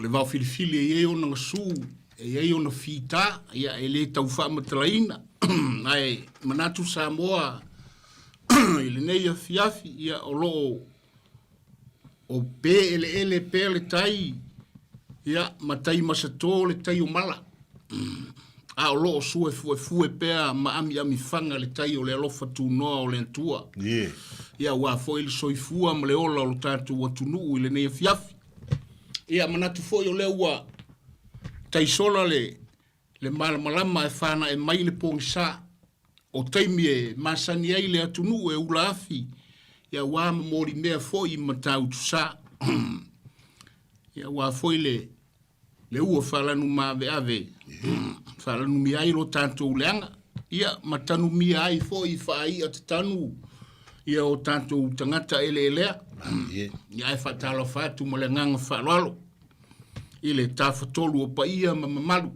le vau filifili e o na su e o na fita ia ele tau fa matlaina ai manatu Samoa ile nei fiafi ia o lo o pe ele pe le tai ia matai masato le tai o mala a o lo su fu pe ma ami fanga le tai o le alofa tu no o le tua ia wa foi le soifua ma le ola o tatu o tunu ile nei fiafi ia manatu foi o le ua tai sola le malama e fana e mai le pongsa o taimi e masani ai le atunu e ulafi ia wa mori mea foi matau tu sa ia wa foi le ua fala nu mave ave fala nu mi ai lo tanto uleanga ia matanu mi ai foi fai atanu ia o tanto tangata ele ia e fatalo fatu mo le nganga falalo ile tafatolu o paia mamalu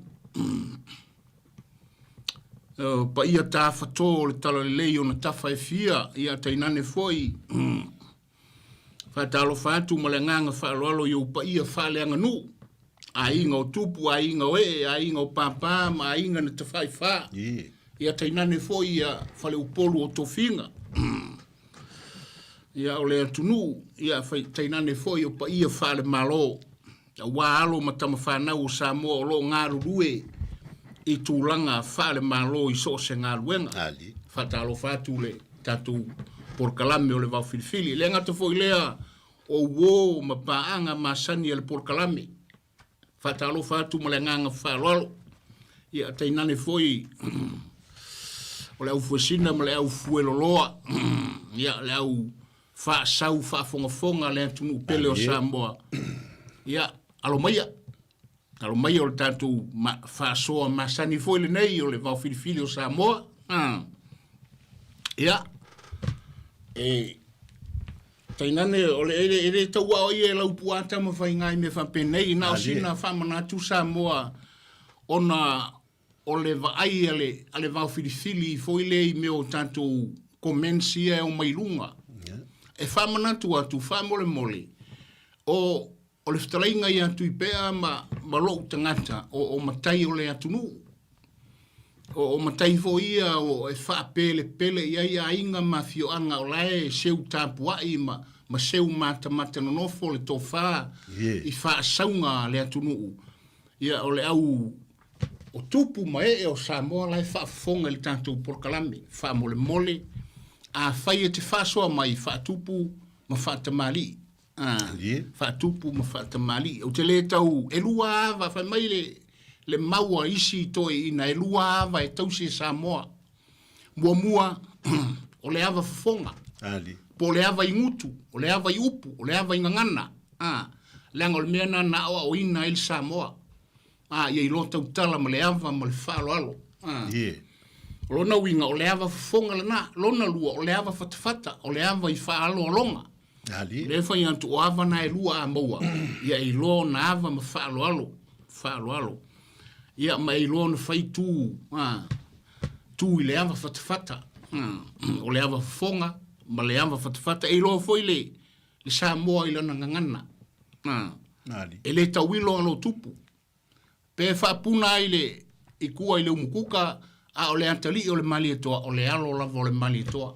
paia tafatolu talo leo na tafa e fia ia tainane foi fatalo fatu mo le nganga falalo yo paia fale anga nu ainga o tupu ainga ainga o papa ma ainga na tafai fa ia tainane foi ia fale upolu o tofinga ia o le tunu ia tainane foi o paia fale malo wa alo matama whanau o Samoa o lo ngaru rue i tūlanga whale malo i so se ngaru wenga. Whatalo whatu le tatu porkalame o le vau filifili. Le ngata fo ilea o wo ma paanga ma sani le porkalame. Whatalo whatu ma le nganga whaloalo. Ia tainane foi o le au fuesina ma le au fueloloa. Ia le au whaasau whaafongafonga le atunu pele o Samoa. Ia alo mai o le tatu whaasoa masani foi le nei o le vau filifili o Samoa. Ia tainane o le ere taua o ie lau puata ma whaingai me whampenei na o sina whamanatu Samoa ona o le vaai ale vau filifili foi le i me o tatu komensi e o mailunga. E whamanatu atu whamole mole o le whtalainga i atu i pēa ma lou tangata o matai o le atunu. O matai fo ia o e wha pele ia inga ma fioanga o lae seu tāpuai ma seu mata nonofo le tō wha i wha saunga le atunu. Ia o le au o tupu ma o Samoa lae wha fonga le tātou porkalame. Wha mole a whai e te wha soa mai wha tupu ma wha tamali. Whatupu ma whatamali. O te le tau e lua ava, whai mai le maua isi toi ina e lua ava e tau se Samoa. Mua o le ava whafonga. Po le ava i ngutu, o le ava i upu, o le ava i ngangana. Leanga o le mea na o ina il Samoa. Ia i lota utala ma le ava ma le whalo alo. Lona winga o le ava whafonga lana, lona lua o le ava whatawhata, o le ava i whaalo alonga. Le fai antu o ava na e lua a maua. Ia i lo na ava ma whaalo alo. Ia ma i lo na fai tu i le ava whatawhata. O le ava whafonga, ma le ava whatawhata. E lo foi le Samoa i lana ngangana. E le tawilo alo tupu. Pe whapuna i kua i le umukuka, o le antali o le mali etoa, o le alo lava o le mali etoa.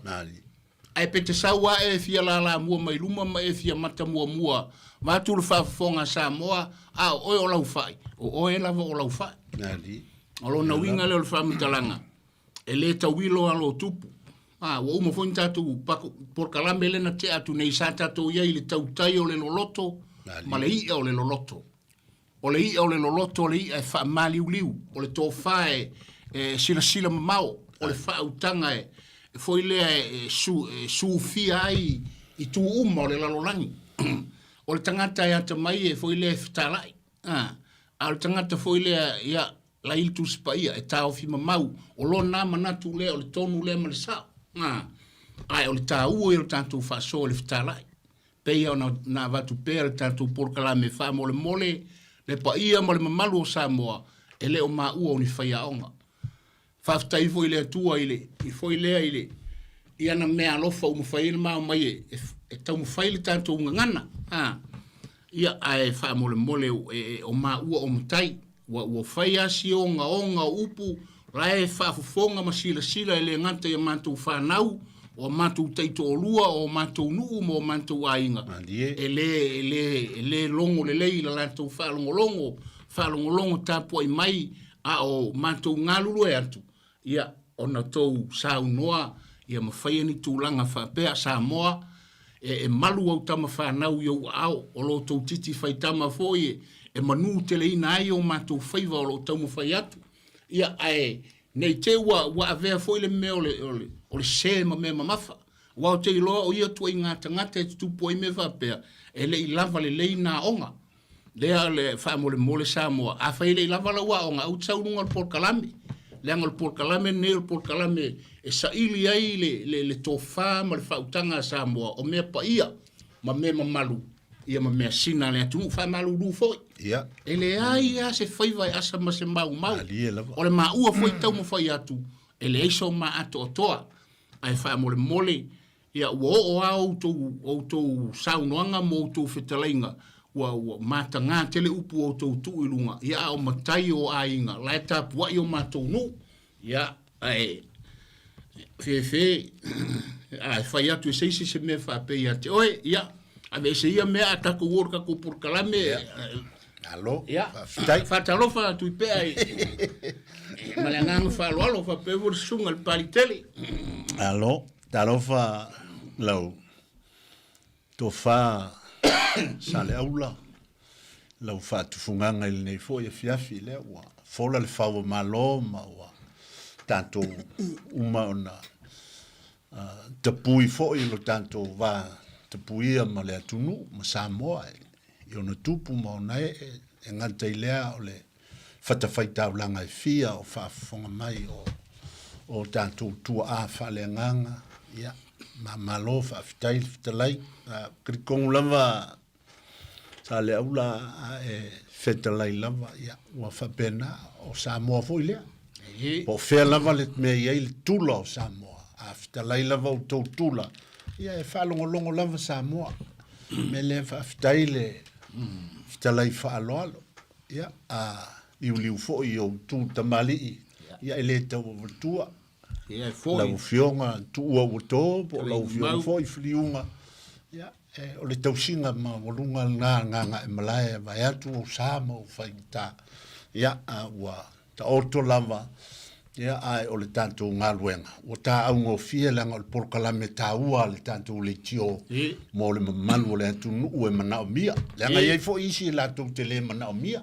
Ai pete saua e fia la mua mai luma ma e fia mata mua ma tu le whafonga Samoa oe o lau fai oe lava o lau fai alo na winga le o le whamutalanga e le tawilo alo tupu wa uma foi tatu porkalame le na te atu nei sa tatu ia i le tautai o le loloto ma le ia o le loloto o le ia o le loloto le ia e wha mali uliu o le tō whae sila mamao o le wha utanga foi le su fia ai i tu uma o le lalolangi. O le tangata e ata mai foi le fitalai. A le tangata foi le ia la iltu spaia e tau fi mamau o lo na manatu le o le tonu le ma le sao. Ai o le tau e o tanto faso le fitalai. Peia na vatu pea le tanto porkalame fa mole le paia mo le mamalu o Samoa e le o maua o ni whaia onga. Whaftai foi le atua i foi lea i ana mea alofa o mwhaile mao mai e tau mwhaile tanto unga ngana. ia ai fa mole o ma ua o mutai wa faia si onga upu lai fa fonga masila ele ngata ia mantu fa nau o mantu taito olua o mantu nuu mo mantu ainga ele longo le la tu fa longo tapo i mai a o mantu ngalulu e atu ia ona tou sa unoa ia mawhaia ni tūlanga whapea sa moa malu au tama whanau iau au o lo tau titi whai tama fōie manu tele ina ai o mātou whaiva o lo tau mawhai atu ia ai nei te wa avea fōile me ole se ma me mamafa wa o te iloa o ia tua i ngata e tupu i me whapea le i lava le leina onga lea le wha sa moa a whai le i lava la wa onga au tsaurunga le porkalame leanga le porkalame ne le porkalame sa ili ai le tofa ma le whautanga sa moa o mea pa ia ma me mamalu ia ma mea sina le atu wha malu du foi ia le ai ia se whaiva i asa ma se mau o le maua foi tau ma whai atu le eiso ma ato otoa ai wha mole ia ua o au tau saunoanga mo tau whetalainga wa mata ngā tele upu o tau tuilunga ia o matai o ainga lai tapua i o matou nu ia ai fe ai fai atu seisi se me fa pe ia te oe ia ave se ia me atako worka ko por kalame alo ia fa talo fa tu pe ai malangang fa lo fa pe vor sunga al palitele alo talo fa lo to fa sale aula lau whaatufunganga ili nei fo ia fiafi le wa fola le whaua maloma wa tanto uma ona tapui fo i lo tanto va tapuia ma le atunu ma Samoa i ona tupu ma ona e ngata i lea o le whatawhaitaulanga i fia o whaafonga mai o tanto tua a whale nganga ia ma malo whaafitai fitalai krikongu lava sa le aula fetalai lava ia ua whapena o Samoa fo i lea po whea lava le mea iei le tula o Samoa a fitalai lava o tau tula ia e whalongolongo lava Samoa me le whaafitai le fitalai whaaloalo ia a liu fo i o tū tamali ia e le tau o tua lau fionga tu ua uto po lau fionga foi fliunga ia o le tausinga ma walunga nga e malaya vai atu o sama o whaita ia ua ta oto lava ia ai o le tanto ngaluenga o ta aungo fia langa o le porkalame ta ua le tanto le tio mo le mamalu le atu nuu e manao mia langa iei fo isi la tau te le manao mia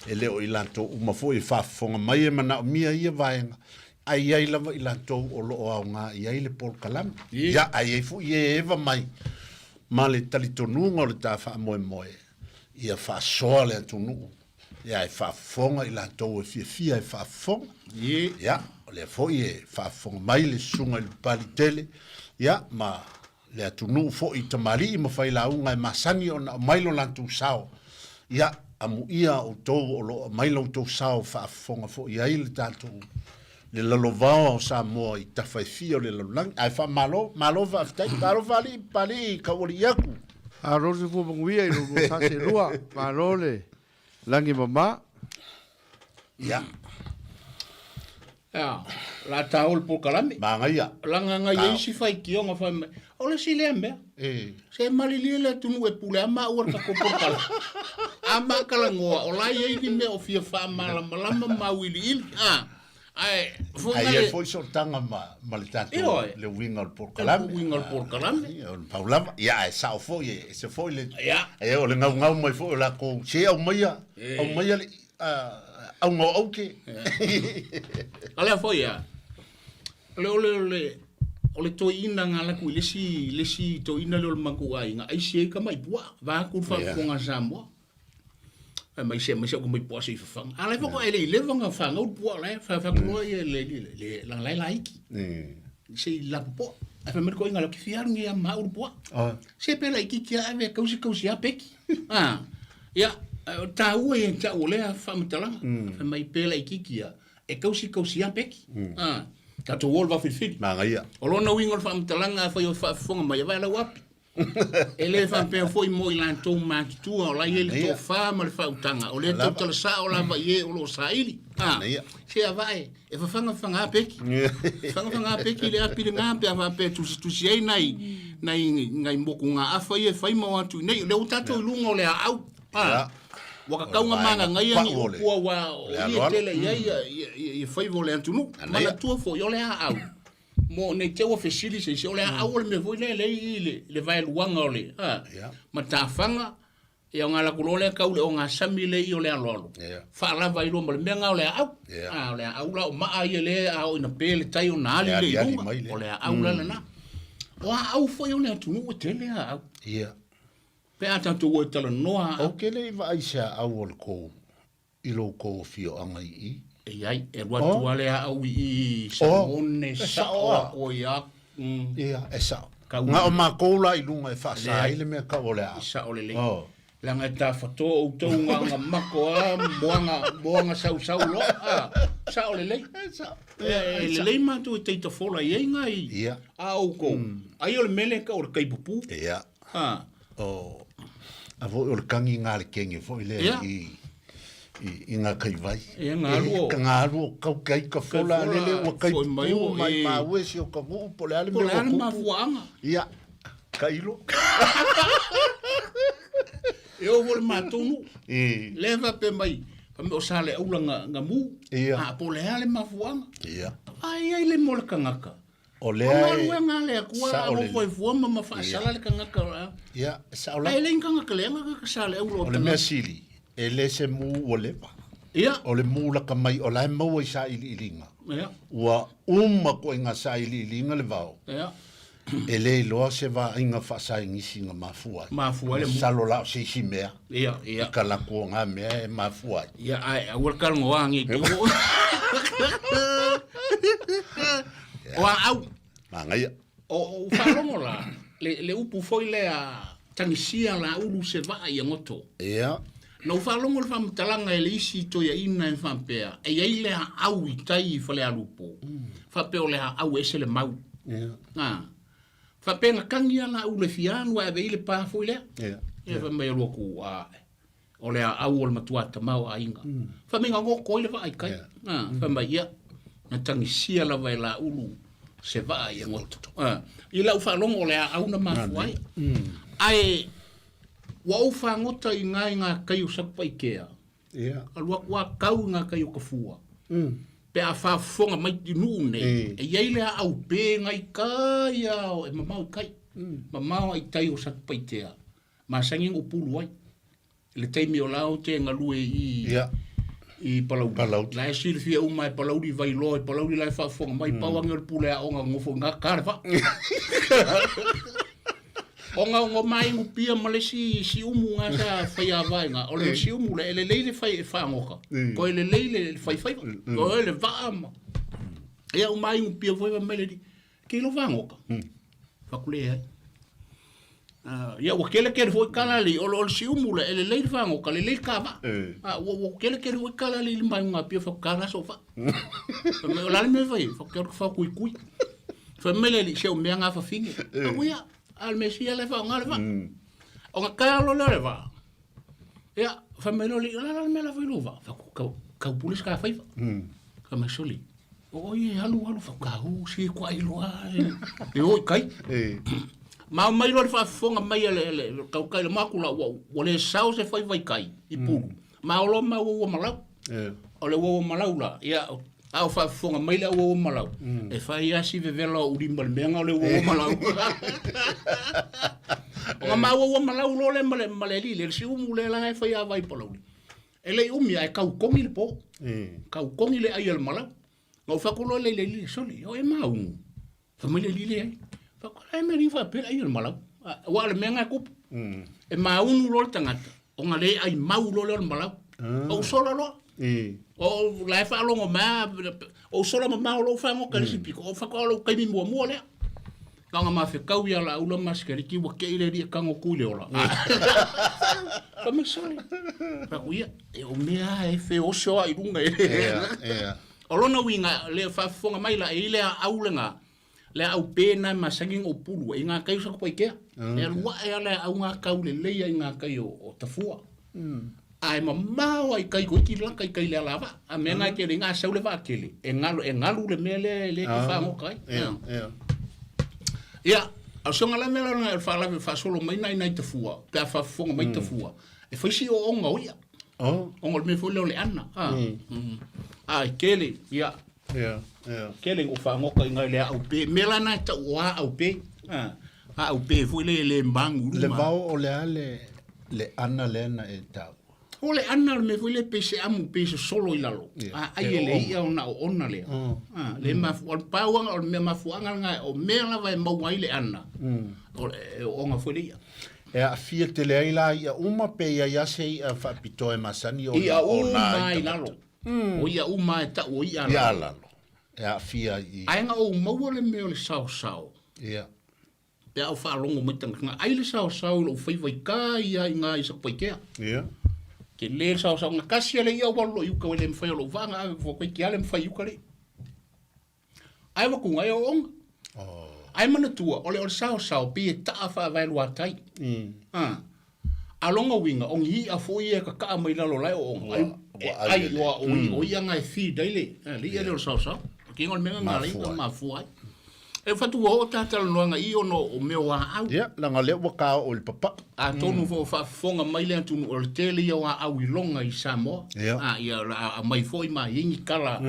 e leo i lanto uma fo i whafonga mai e manao mia ia vaenga ai lava i lantou o loo au ngā i ai le porkalame. Ia ai fu i eva mai. Ma le talitonunga o le tā wha moe. Ia wha soa le atunu. Ia e wha fonga i lantou e fia e wha fonga. Ia o le fo i e wha fonga mai le sunga i le palitele. Ia ma le atunu fo i tamari i mawhai launga e masani o na mailo lantou sao. Ia amu ia o tou o loo mailo tou sao wha fonga fo i ai le tātou. Le lalovao o Samoa i tawhaifia o le lalolangi. Ai wha malo wa aftai, malo pali ka ori iaku. A rosi fu manguia i rogo tase rua, malo le langi mama. Ia. Ia, la taol po kalame. Manga ia. Langa ngai isi fai kionga fai mai. Ole si lea mea. Se malili le tunu e pule ama uar ka kopokala. Ama kalangoa, ola iei ni mea o fia wha malama mawili ili. Ai foi sortanga ma le tanto le winga al porkalame. Winga al porkalame. Paulava ia e sao foi e se foi le. E o le ngau mai foi la ko se au mai le au ngo oke. Ale foi ia. Ole to ina ngala ku lesi to ina le manku ai nga ai se ka mai bua va ku fa ko nga Samoa. Mai se ko mai po se fa. Ala fo ko ele le vanga fa nga po la fa ko le la iki. Se la po. A fa mer ko inga lo ki fiar ngi ma ur po. Se pe la iki ki ave kausi apeki. Ya ta u e ta ole fa mtala. Fa mai pe la iki ki e kausi apeki. Ta to wol va fit. Manga ia. O lona wingol fa mtala nga fa yo fa fonga mai va la wapi. Ele fa pe foi mo ila to ma tu o la ele to fa ma le fa utanga o le to tala sa o la va ye o lo sa ili se vai e fa fanga peki fanga peki le api nga pe va pe tu sei nai moku nga afa ye fa mo atu nei le utato lungo le au waka kaunga manga ngai ani o wa ye tele ye fa vo le atu no ma tu fo yo le au mo ne te o fesili se ole a o me voi le vai luanga ole ma ta fanga e nga la kulole ka ole nga samile i ole alolo fa la vai lo me nga ole ole au la ma ai le a o na pele tai o na le ole au la na o au foi ole tu no tele a pe ata tu o tele no o ke le vai sa au o ko i lo ko fio anga i ai e watu ale au I samone sa o ia esa nga o makola I lunga e fa sa ile me ka ole sa ole le langa ta foto o to nga mako a boanga sau lo sa ole le le le ma tu te to fola ye ngai au ko ai ole mele ka o kai pupu o a vo o kangi nga le kenge fo ile I ngā kai vai. Ngā aluo kau kai ka fola lele o kai pupu mai maue si o ka nguu po le ale me o pupu. Mafuanga. Ia, ka ilo. E o vole matonu. Leva pe mai. Pa me o sale aula ngā mu. A po le ale mafuanga. Ia. Ai le mo le kangaka. O le ai. O ngā le kua o foi fuama ma fa sala le kangaka. Ia, sa ola. Ai le kangaka le ngaka sale aula. O le mea sili. E le se mu o le pa. O le mu la ka mai o lai mau i sa ili ilinga. Ua ko inga sa ili ilinga le vau. E le loa se va inga fa sa ingisi nga mafua. Mafua le mu. Salo la se si mea. I ka la kua ngā mea e mafua. Ia ai, a wal kal ngoa ngi. O au. Mangaia. O whalongo la. Le upu foi le a tangisia la ulu se va i ngoto. Ia. Na whalongo le whamtalanga e le isi to ia ina e whampea. E iei le au I tai I whale alupo. Whapeo le au ese le mau. Whapea nga kangia la au le fianu a vei le pāfo I lea. E whamea loku o le au o le matuata mau a inga. Whamea ngō koi le vai kai. Whamea ia. Na tangisia la vai la ulu se vai e ngoto. I lau whalongo le au na mafuai. Ai... Wa o whangota I ngā kai o sapai kea. Alua wa kau ngā kai o kafua. Pe a whafonga mai ti nune. E iei lea au pē ngai kai au. E mamau kai. Mamau ai tai o sapai kea. Ma sanging o pulu ai. Le teimi o lao te ngalue I palauri. La e sirfia uma e palauri vai loa. E palauri lai whafonga mai pauangi o le pule a onga ngofo ngā karwa. Onga mai ngupia malesi si umu nga sa faya vai nga ole si umu le le fai fa ngoka ko le fai ko le va ma e o mai ngupia foi melodi ke lo va ngoka fa kule ya o kele ke foi kala li o si umu le va ngoka le ka va o kele ke foi kala li mai nga pia fa kala so fa me la me vai fa kui fa melodi se o me nga fa finge o ya al mesia le fa ngal va o nga kalo le va ya fa me lo li la me la vai va fa ka pulis ka fa ka me soli o ye halu fa ka u si kwa I lo e o kai ma mai lo fa fonga mai le ka ka le makula o le sao se fa vai kai I pu ma o lo ma o malau o le o malau la ya au fa fonga mai le o malau e fa ia si vevela o limba le menga le o malau o ma o malau lo le male le si umu le la fa ia vai polo ele umi ai kau kongi le po kau kongi le ai el malau no fa ko le soli o e mau fa mai le ai fa ko ai me ri fa pe ai el malau o le menga ku e mau lo tangata o ngale ai mau lo le malau o solo lo o la fa longo ma o solo ma lo fa ngo kalisi piko o fa ko lo kai mi mo le kanga ma fe kau ya la ula maskeri ki wa ke ile ri kango kule ola pa me soli pa kuia e o mea e fe o so ai runga o lona winga le fa fonga mai la ile a aulenga le au pena masangi o pulu e ngā kai sa ko ikea e lua e ale au ngā kau le leia i ngā kai o tafua ai mamau ai kai ko ki la kai kai le lava a me ngā ke ngā sau le va kele e ngalu le mele le ki fa mo kai ia a songa la mela na fa la fa solo mai nai tafua pe fa fonga mai tafua e fa si o onga o ia onga me fo le ana ai kele ia kele o fa ngoka ngai le au pe mela na ta wa au pe au pe fu le mbangu le vao o le ana le na e tau o le ana me fu le pe se amu pe se solo i lalo ai le ia ona le le ma fu al pauanga o me ma fu anga ngai o mela vai mau ai le ana o nga fu le ia e a fia te le ila ia uma pe ia se ia fa pitoe masani o ia uma i lalo o ia uma e ta o ia lalo e a fia i ai nga o mau le me o le sao ia pe au fa longo mo tanga ai le sao lo fai vai ka ia nga i sa paikea ia ke le sao nga kasi le ia walo yu ka le mfai lo vanga fo ko ki ale mfai yu ka le ai wa ku ngai o ai mana tua ole sao pe ta fa vai lo atai alonga winga on hi a fo ia ka mai la lo lai o ai o ia ngai fi daily le ia le sao ke ngol menga ngai ma fu ai e fatu o tata no nga I ono o me wa au ya la nga le wa ka o le papa a tonu fo fa fonga mai le tu o le tele ia wa au I longa I Samoa ia a mai foi ma hingi kala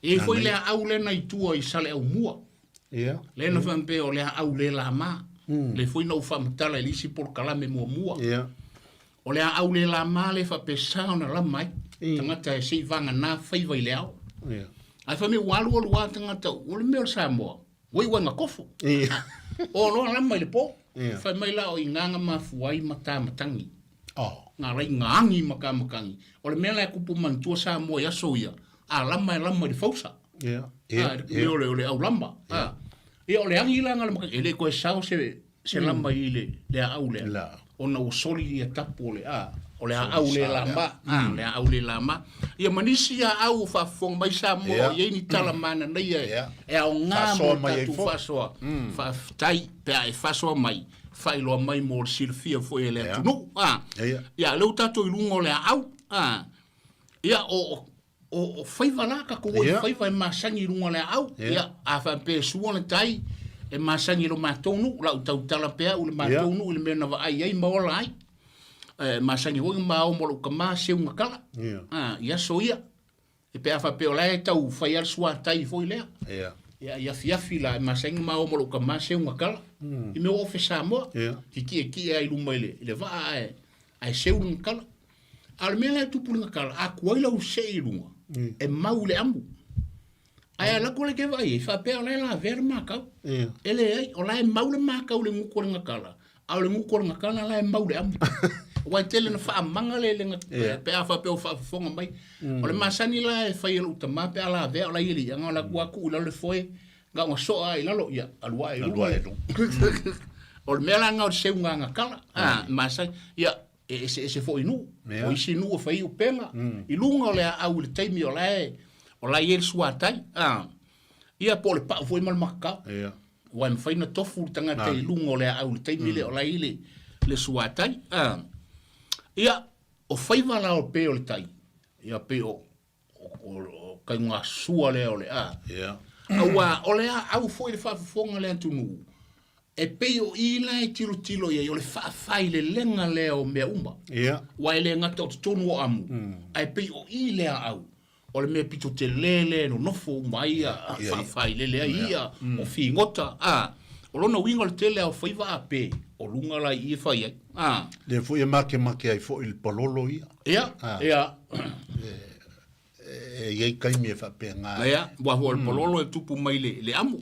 e foi le au le na I tua I sale au mua le na fa mpe o le au le la ma le foi no fa mtala li si por kala me mua o le au le la ma le fa pesa na la mai tangata e si vanga na fai vai le au ai fa me walu o lua tangata o le meo Samoa wai wanga kofo o lo la mai le po fa mai la o inganga mafuai matangi nga rai ngangi makamangi o le mela kupu mantua Samoa ya soia a lama le fausa le au lamba e o le angi la ngala maka ele ko sao se lamba I le au le ona o soli ia tapo le o le au le lamba le au le lama ia manisi ia au fa fong mai Samoa ia ni tala mana nei e o nga mo tu fasoa fa tai pe ai fasoa mai fai lo mai mo silfia foi ele tu no ia le tato I lungo le au ia o fai vala ka ko fai vai masangi lungo le au ia a fa pe suona tai e masangi lo matonu la tau tala pe o le matonu le mena va ai mo lai masangi ho ma o mo ka ma se un kala ia soia e pe afa pe o lai tau fai al sua tai foi le ia fiafi la masangi ma o mo ka ma se un kala I me o fe Samoa ki ai lu mai le va ai se un kala al mena tu pulanga kala a kuila o se lunga e maule amu ai ala ko le ke vai fa pe ala la ver maka ele ai ola e maule maka o le nguko nga kala a le nguko nga kala la e maule amu wa tele na fa manga le pe afa pe o fa fonga mai o le masani la e fa yelo tama pe ala ve ola yeli nga la kwa ku la le foi nga ngo so ai la lo ya alwa e o le mela nga o se nga kala masai ya se foi nu o isi nu o fai o pela I lunga le au le taimi o la yel suatai ia po le pa foi mal maka wa me fai na tofu tanga te lunga le au le taimi le o la ile le suatai ia o fai vala o pe o le tai ia pe o kai nga sua le o le o le au foi le fa fonga le tunu e pe o ila e tilo ia o le fai le lenga le o mea uma wa ele ngata o tonu o amu ai pe o ile au o le mea pito te lele no nofo mai fai lele ia o fi ngota o lona winga le tele au fai va pe o lunga la I fai le fu e make ai fo il pololo ia e kai me fa pe nga wa ho il pololo e tupu mai le amu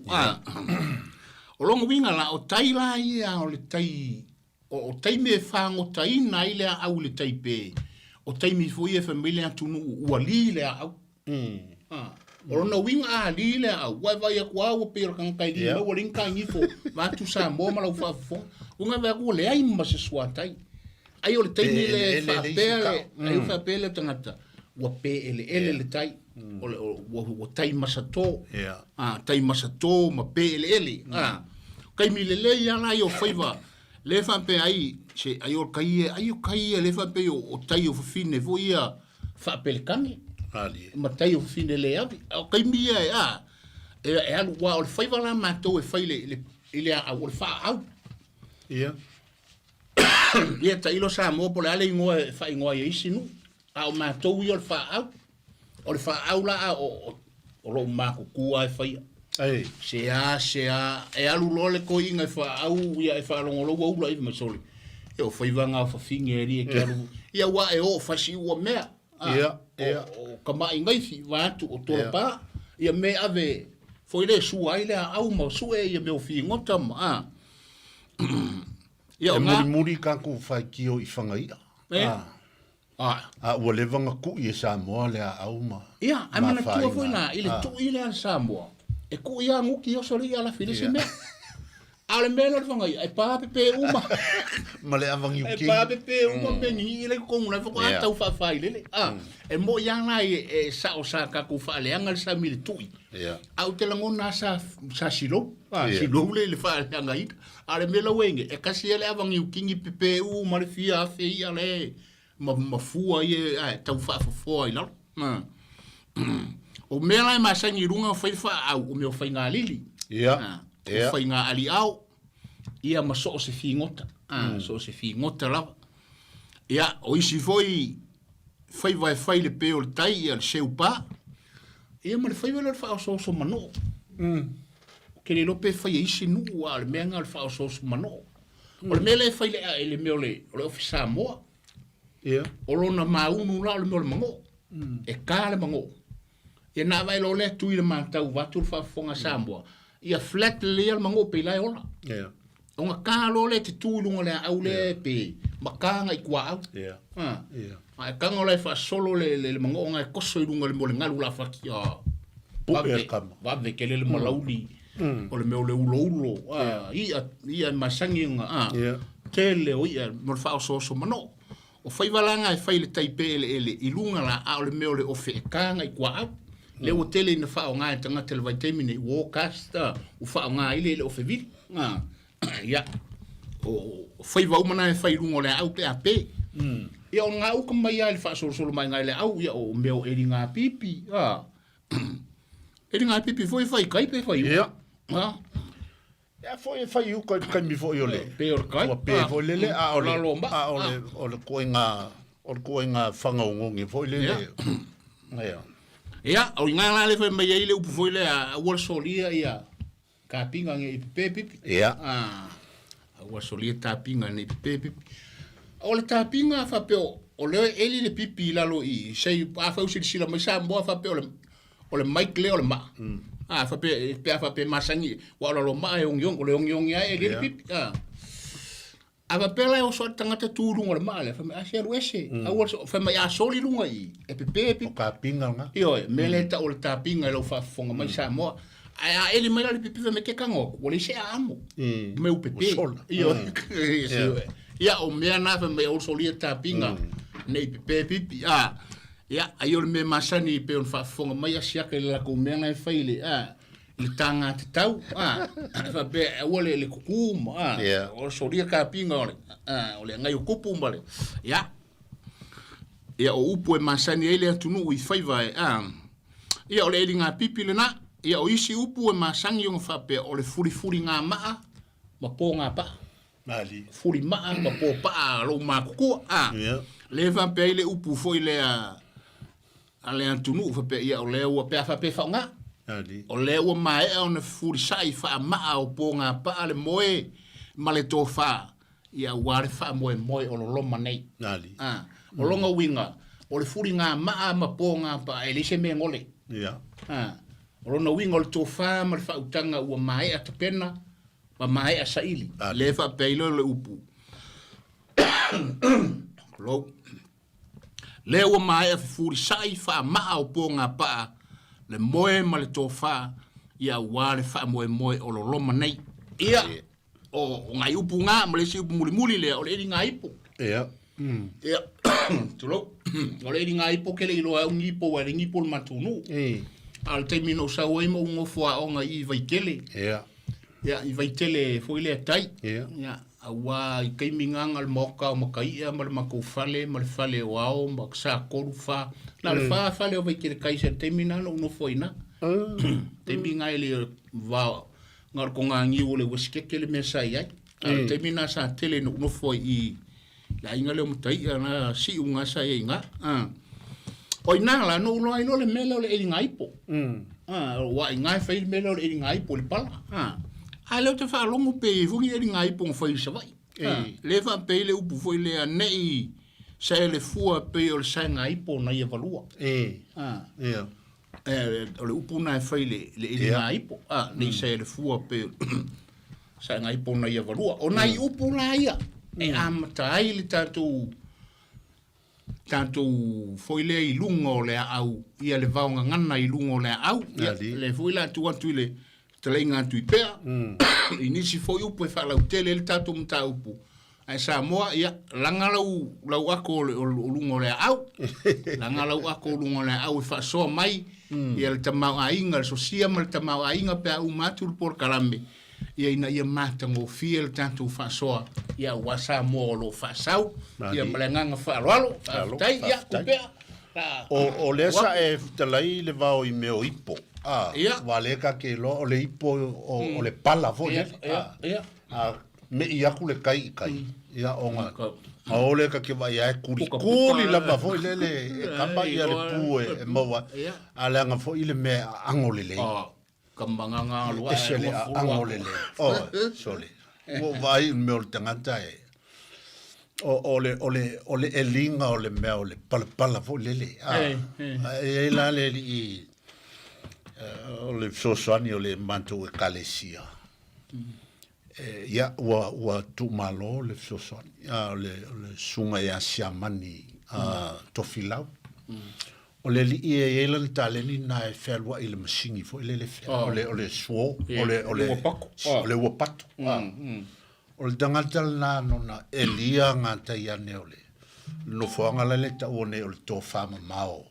o longa winga la o tai la ia o le tai o tai me fango tai na ile au le tai pe o tai mi foi e familia tunu ua li le au o lona winga li le au wa vai kwa o pe kan kai di o ling kan ifo va tu sa mo ma la fa fo unga va ko le ai ma se sua tai ai o le tai ni le fa pele ai fa pele tangata ua pe ele tai o tai masato tai masato ma pe ele kai mi le ia la yo faiva le fa pe ai se ai o kai le fa pe o tai o fine vo ia fa pe kani ma tai o fine le avi o kai mi e alu wa o faiva la mato e fai le o fa au ia tai lo sa mo pole ale ingoa fa ingoa ia isinu a o mato ia o fa au la o lo mako kua e fai se e alu lole ko inga fa au ia e fa longo lo ula i masoli e o fai vanga fa finge ri e karu ia wa e o fa si o mea o kama ingai fi va tu o topa ia me ave foi le su ai le au mo su e ia me o fi ngota ma ia muri ka ku fa kio i fanga ia ua le vanga ku i Samoa le au ma ia ai mana tu foi na ile tu ile Samoa e ku ia nguki o sori ala filisi me ale melo vanga ai pa pe uma ma le avangi e pa pe uma pe ni ile ko una fo ata u fa ile e mo ia na e sa o sa ka ku fa le anga sa mil tu au te la ngona sa silo silo le fa le anga it ale melo wenge e kasi ele avangi kingi pe uma le fia fe ia le ma fua ie tau fa fo ina o mela ma sangi runga fai fa au o meu fai nga lili fai nga ali au ia ma so se fi ngota so se fi ngota la ia o isi foi fai vai fai le pe o tai al seu pa ia ma le fai le fa so mano ke le lope fai isi nu al menga al fa so mano o le mele fai le meu le ofisa mo o lona maunu la le mango e kale mango e na vai lo le tu ile matau vatu fa fonga Samoa ia flat le al mango pe lai ola o nga ka lo le te tu lunga le au le pe makanga i kwa au ai kanga le fa solo le mango nga koso i lunga le mo le ngalu la fa ki va ve ke le malauli o le me le ulo ia masangi nga tele o ia mo fa so mano o fai valanga e fai le taipe ele i lunga la a o le meo le ofe e kanga i kwa au le o tele ina fa o ngā e tanga tele vai teimine i wōkasta o fa o ngā ile le ofe vili ia o fai vaumana e fai lunga o le au pe a pe ia o ngā uka mai a le fa solo mai ngā le au ia o meo eri ngā pipi eri ngā pipi foi fai kaipe fai ia ya foi fai u ka mi foi ole pe or kai pe foi le ole koinga fanga ngongi foi le ya o ngala le foi mai ile u foi le a wol solia ia ka pinga nge pe pipi ya a wol solia ta pinga ne pe pipi o le ta pinga fa pe o le eli le pipi la lo i sei a fa usi sila mai sa mo fa pe o le mai le o le ma fa pe masangi wa lo ma e ong ya e le pipi ava pela o so tangata tu lunga le ma le fa me asia ruese a wo fa me a soli lunga i e pe ka pinga nga io me le ta o le ta pinga lo fa fonga mai sa mo a ele mai le pipi me ke kango o le se amo me u pepe io ia o me na fa me o soli ta pinga nei pepe pipi ia ai o me masani pe on fa fonga mai asia ke la ko me na faile i tanga te tau fa be o le kuku o soria ka pinga o le ngai kupu male ia o upu e masani ele tunu i faiva ia o le linga pipi le na ia o isi upu e masangi o fa pe o le furi nga ma po nga pa mali furi ma po pa lo ma kuku le va pe le upu foi le ale antunu fa pe ia o le o pe fa pe fa nga o le o mai o na furi sai fa ma o po nga pa le moe male to fa ia ware fa moe o lo loma nei o longa winga o le furi nga ma po nga pa ele se me ngole o lo no winga o to fa ma fa utanga o mai a pena ma mai a saili le fa pe le upu lo le o mai a furi sai fa ma o po nga pa le moe ma le tofa ia wale fa moe o lo loma nei ia o ngai upu nga ma le si upu muli le o le ngai ipu ia tulo ole ringa ipo kele ilo au ngipo wa ngipo matunu al termino sa o mo ngofo a onga I vai kele ia I vai tele foi le tai ia awa I kaiminganga al moka o makai ia mal mako fale mal fale wao mak sa korufa na le fa fale o vai kele kai se terminal no foina terminga ele va ngar ko ngangi ole weske kele mesa ia al termina sa tele no foi I la inga le mutai na si unga sa inga oi na la no no ai no le melo le inga ipo wa inga fai melo le inga ipo le pala le te fa longo pe fu ngi inga ipo fai sa vai le fa pe le upu foi le nei sa le fua pe o sa inga ipo na ia valua le upu na fai le inga ipo nei sa le fua pe sa inga ipo na ia valua o nai upu la ia amatai le tanto foi le I lungo le au ia le vaunga ngana I lungo le au le foi la tu le telenga tu pea inisi foi upu fa la tele le tanto mta upu ai sa moa ia langa lau ako o lungo le au langa lau ako lungo le au fa so mai ia le tamau ainga so sia mal tamau ainga pe au matur por kalambe ia ina ia mata ngo fiel tanto fa soa ia wasa mo lo fa sau ia malanga fa lo tai ia kupea o lesa e talai le vao I meo ipo vale ka ke lo o le ipo o le pala fo me ia ku le kai ia onga o le ka ke vai ai kuli la ba fo le kamba ia le pu e mo ala nga fo ile me angole le kambanganga lua esele angolele sole wo vai me o tangata ole elinga ole me ole pala fo lele la le I ole sosani ole mantu e kalesia ya wa tu malo le sosani ole sunga ya siamani tofilau o le li e le taleni na e felwa I le masingi fo le ole suo ole wapato o le tangatal na nona elia ngata ia ne ole no foanga le ta one ole to fama mao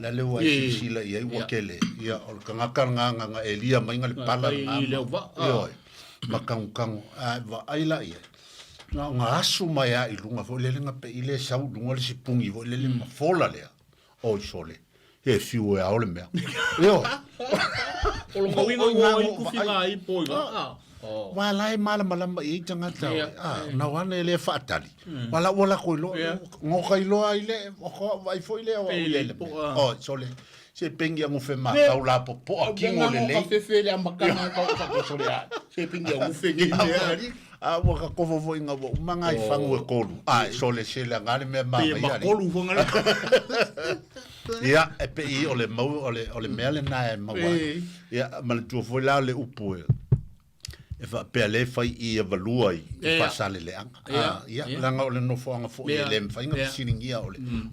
la le wa sila ia wakele ia o kanga elia mainga le pala na makang va aila ia na ngasu mai ai lunga fo le nga pe ile sau lunga le sipungi fo le mafola le o sole e fiu e aole mea yo o lo ngawinga o ku finga I poi wa lai mala I tangata na wana le fatali wala ko lo ngo kai lo ai le o vai foi le o sole se pengi ngo fe ma ka la po aki ngo le fe fe le ambakana ka ka sole se pengi ngo fe ngi wa ka ko fo inga wo manga I fangu e kolu sole se le ngale me ma ia kolu fo ngale ia e pe I ole mau ole mele na e mau ia mal tu fo la le upu e fa pe le fai I valua I fa sale le anga ia langa ole no fo anga fo le fa inga siningia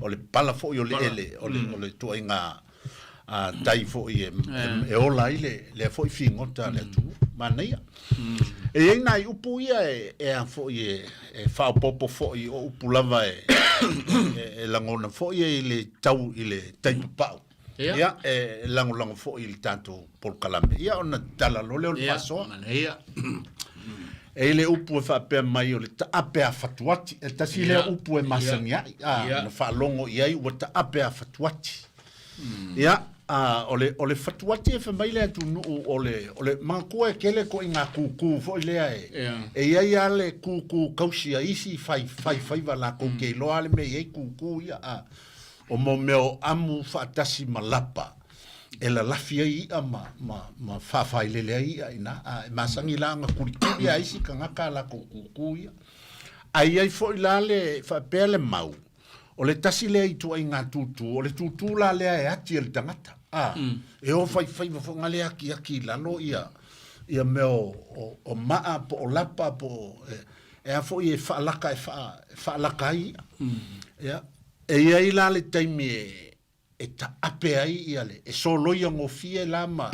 ole pala fo ole ele ole tu inga tai fo e ola ile le fo fingota le tu mania e ina I upu ia e fo e fa popo fo o upu lava e langona fo ile tau ile tai pau ia lango fo il tanto por calambe ia ona tala lo le paso ia ele upu fa pe mai o le ta ape a fatuati e ta sile upu e masania na fa longo ia I wata ape a fatuati ia ole fatuati e fa mai le tu ole manko e kele ko inga kuku fo le e ia le kuku kausia isi fai vala ko ke lo ale me e kuku ia o mo meo amu fatasi malapa e la lafia I ma fa lele ai ina masangi la nga kurikuri ai si kanga kala kuku ia ai fo ilale fa pele mau o le tasi le itu ai nga tutu o le tutu la le ai ati el tangata e o fai fo ngale aki la lo ia meo o maa po o lapa po e a fo I fa laka fa laka ia e ia la le taimi e ta ape ai ia le e solo ia ngofie la ma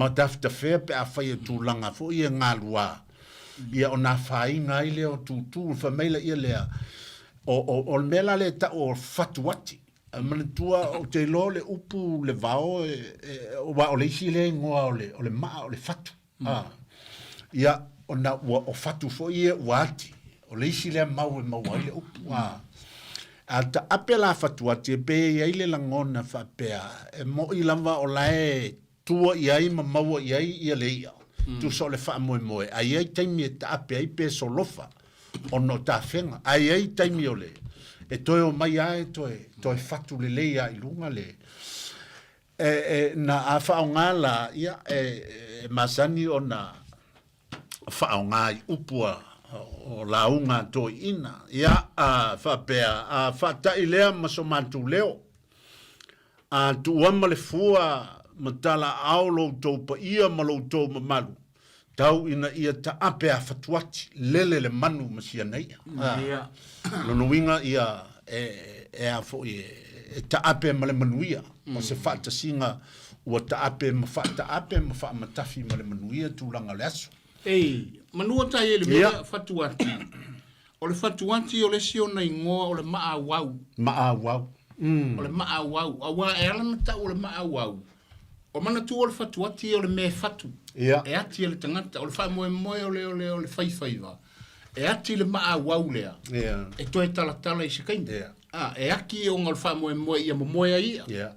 dafta fe pe a fai tu langa fo ia ngalua ia ona fai ngai le o tu fa mele ia le o le mela le ta o fatuati. Mana tua o te lo le upu le vao o le isi le ngoa o le maa o le fatu. Ia o fatu fo ia wati. O le isi le mau ai le upu. A ta apela fatuati e pe ia ile langona fa pea. E mo i lava o lae tua iai ma maua iai ia le ia. Tu so le fa moe. Ai ai taimi e ta ape ai pe solofa. O no ta fenga. Ai ai taimi o le. E toi o mai ai toi fatu le leia i lunga le. Na a whaongala ia masani o na whaonga i upua o launga toi ina. Ia a whapea a whatai lea maso mantu leo. A tuama le fua matala au lo tau pa ia ma lo tau mamalu. Tau ina ia ta ape a fatuati lele le manu masia nei. Lono winga ia a fo e ta ape ma le manuia. O se fata singa ua ta ape ma fa matafi ma le manuia tūlanga le aso. Ei, manua tai ele mea fatuati. O le fatuati o le siona ingoa o le maa wau. Maa wau. O le maa wau. Awa e alana tau o le maa wau. O mana tu o le fatuati o le me fatu. E ati le tangata. O le wha moe o le whaifaiva. E ati le maa wau lea. E toi talatala i se kaina. E aki o ngal wha moe ia moe a ia.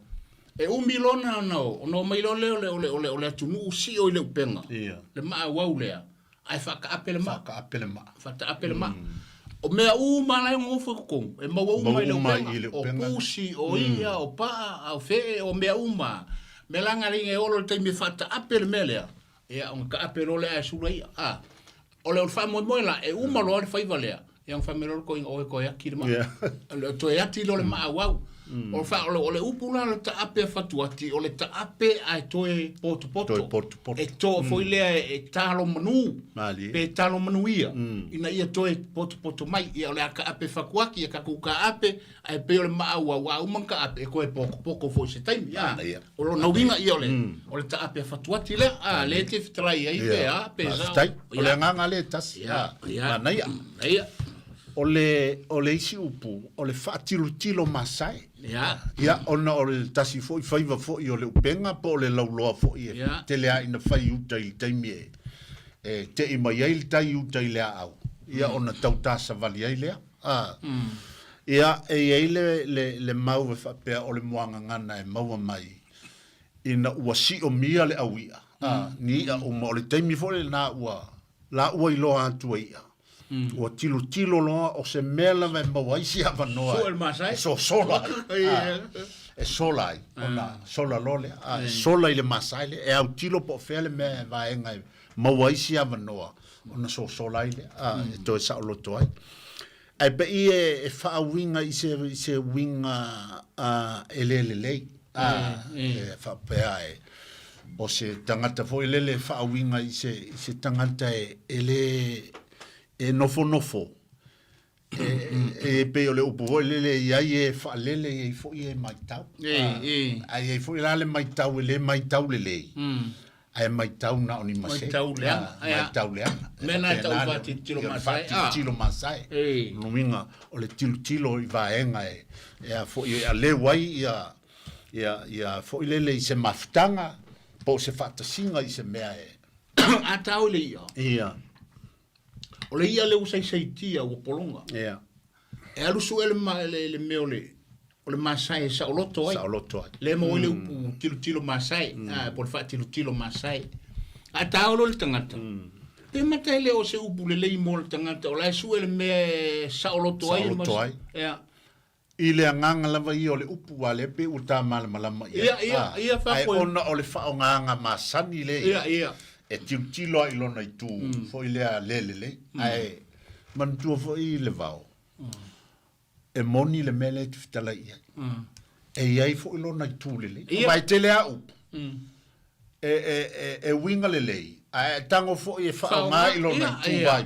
E umilona o no mailo leo le atunu usi o i le upenga. Le maa wau lea. Ai whaka ape le maa. Whaka ape le maa. O mea uma lai ngofa kukong. E maua uma i le upenga. O pusi, o ia, o paa, o fee, o mea uma. Me langa ringa e olo le taimi whata ape le melea. Ea, onga ka ape role a sura ia. O le wha moe la, e uma loa le whaiva lea. Ea ngwha me lolo koe oe koe aki le maa. To e ati lo le maa wau. O le upula le ta ape fatuati, o le ta ape a toe poto. E to foi lea e talo manu. Pe talo manu ia. Ina ia toe poto mai. Ia o le aka ape fakuaki, e kaku ka ape, a e pe o le maa wau manka ape, e koe poko foi se taimi. O lo nawinga ia o le ta ape fatuati lea, le te fitrai ai pe a, pe za. O le nganga le tas. Ia. O le isi upu, o le whaatilu masai. Ia, ona o le tasi foi, whaiva foi o le upenga, po o le lauloa foi. Te lea ina whai uta i taimi e te ima iai le tai uta i lea au. Ia, ona tautasa vali ai lea. Ia, e iai le mau e whapea o le moanga ngana e maua mai. Ina ua si o mia le au ia. Ni ia, o le taimi foi la ua i loa atua ia. O tilo loa o se mela me mawaisi avanoa. So el masai. So sola. E sola ai. Ona sola lole. E sola i le masai le. E au tilo po fele me vaenga mawaisi avanoa. Ona so sola ai le. E to e sao loto ai. Ai pe i e wha winga i se winga elelelei. E wha pea e. O se tangata fo elele wha winga i se tangata ele e nofo. E pe o le upo lele iai e whaalele e fo i e maitau. Ai e fo i lale maitau e le maitau lele. Ai maitau na oni mase. Maitau lea. Maitau lea. Mena e tau whati tilo masai. Tilo masai. Numinga o le tilo i vaenga e. E fo i a le wai ia fo i lele i se maftanga. Po se whatasinga i se mea e. A tau le ia. Ia. O le ia le usai tia o polonga. E alusu ele me o le masai sa o loto ai. Le mo le upu tilo masai. Por fa tilo masai. A tau le tangata. Pe mata ele o se upu le mo le tangata. O la su ele me sa o loto ai. I le anganga lava i o le upu wale pe uta malama. Ia fa ai ona o le whaonganga masani le. Ia. E tilo i lona i tū, fo i lea lelele, ai, mantua fo i le vau. E moni le mele tu fitala ia. E iai fo i lona i tū lele. Vai te lea upu. E winga lelei. E tango fo i e whaonga i lona i tū vai.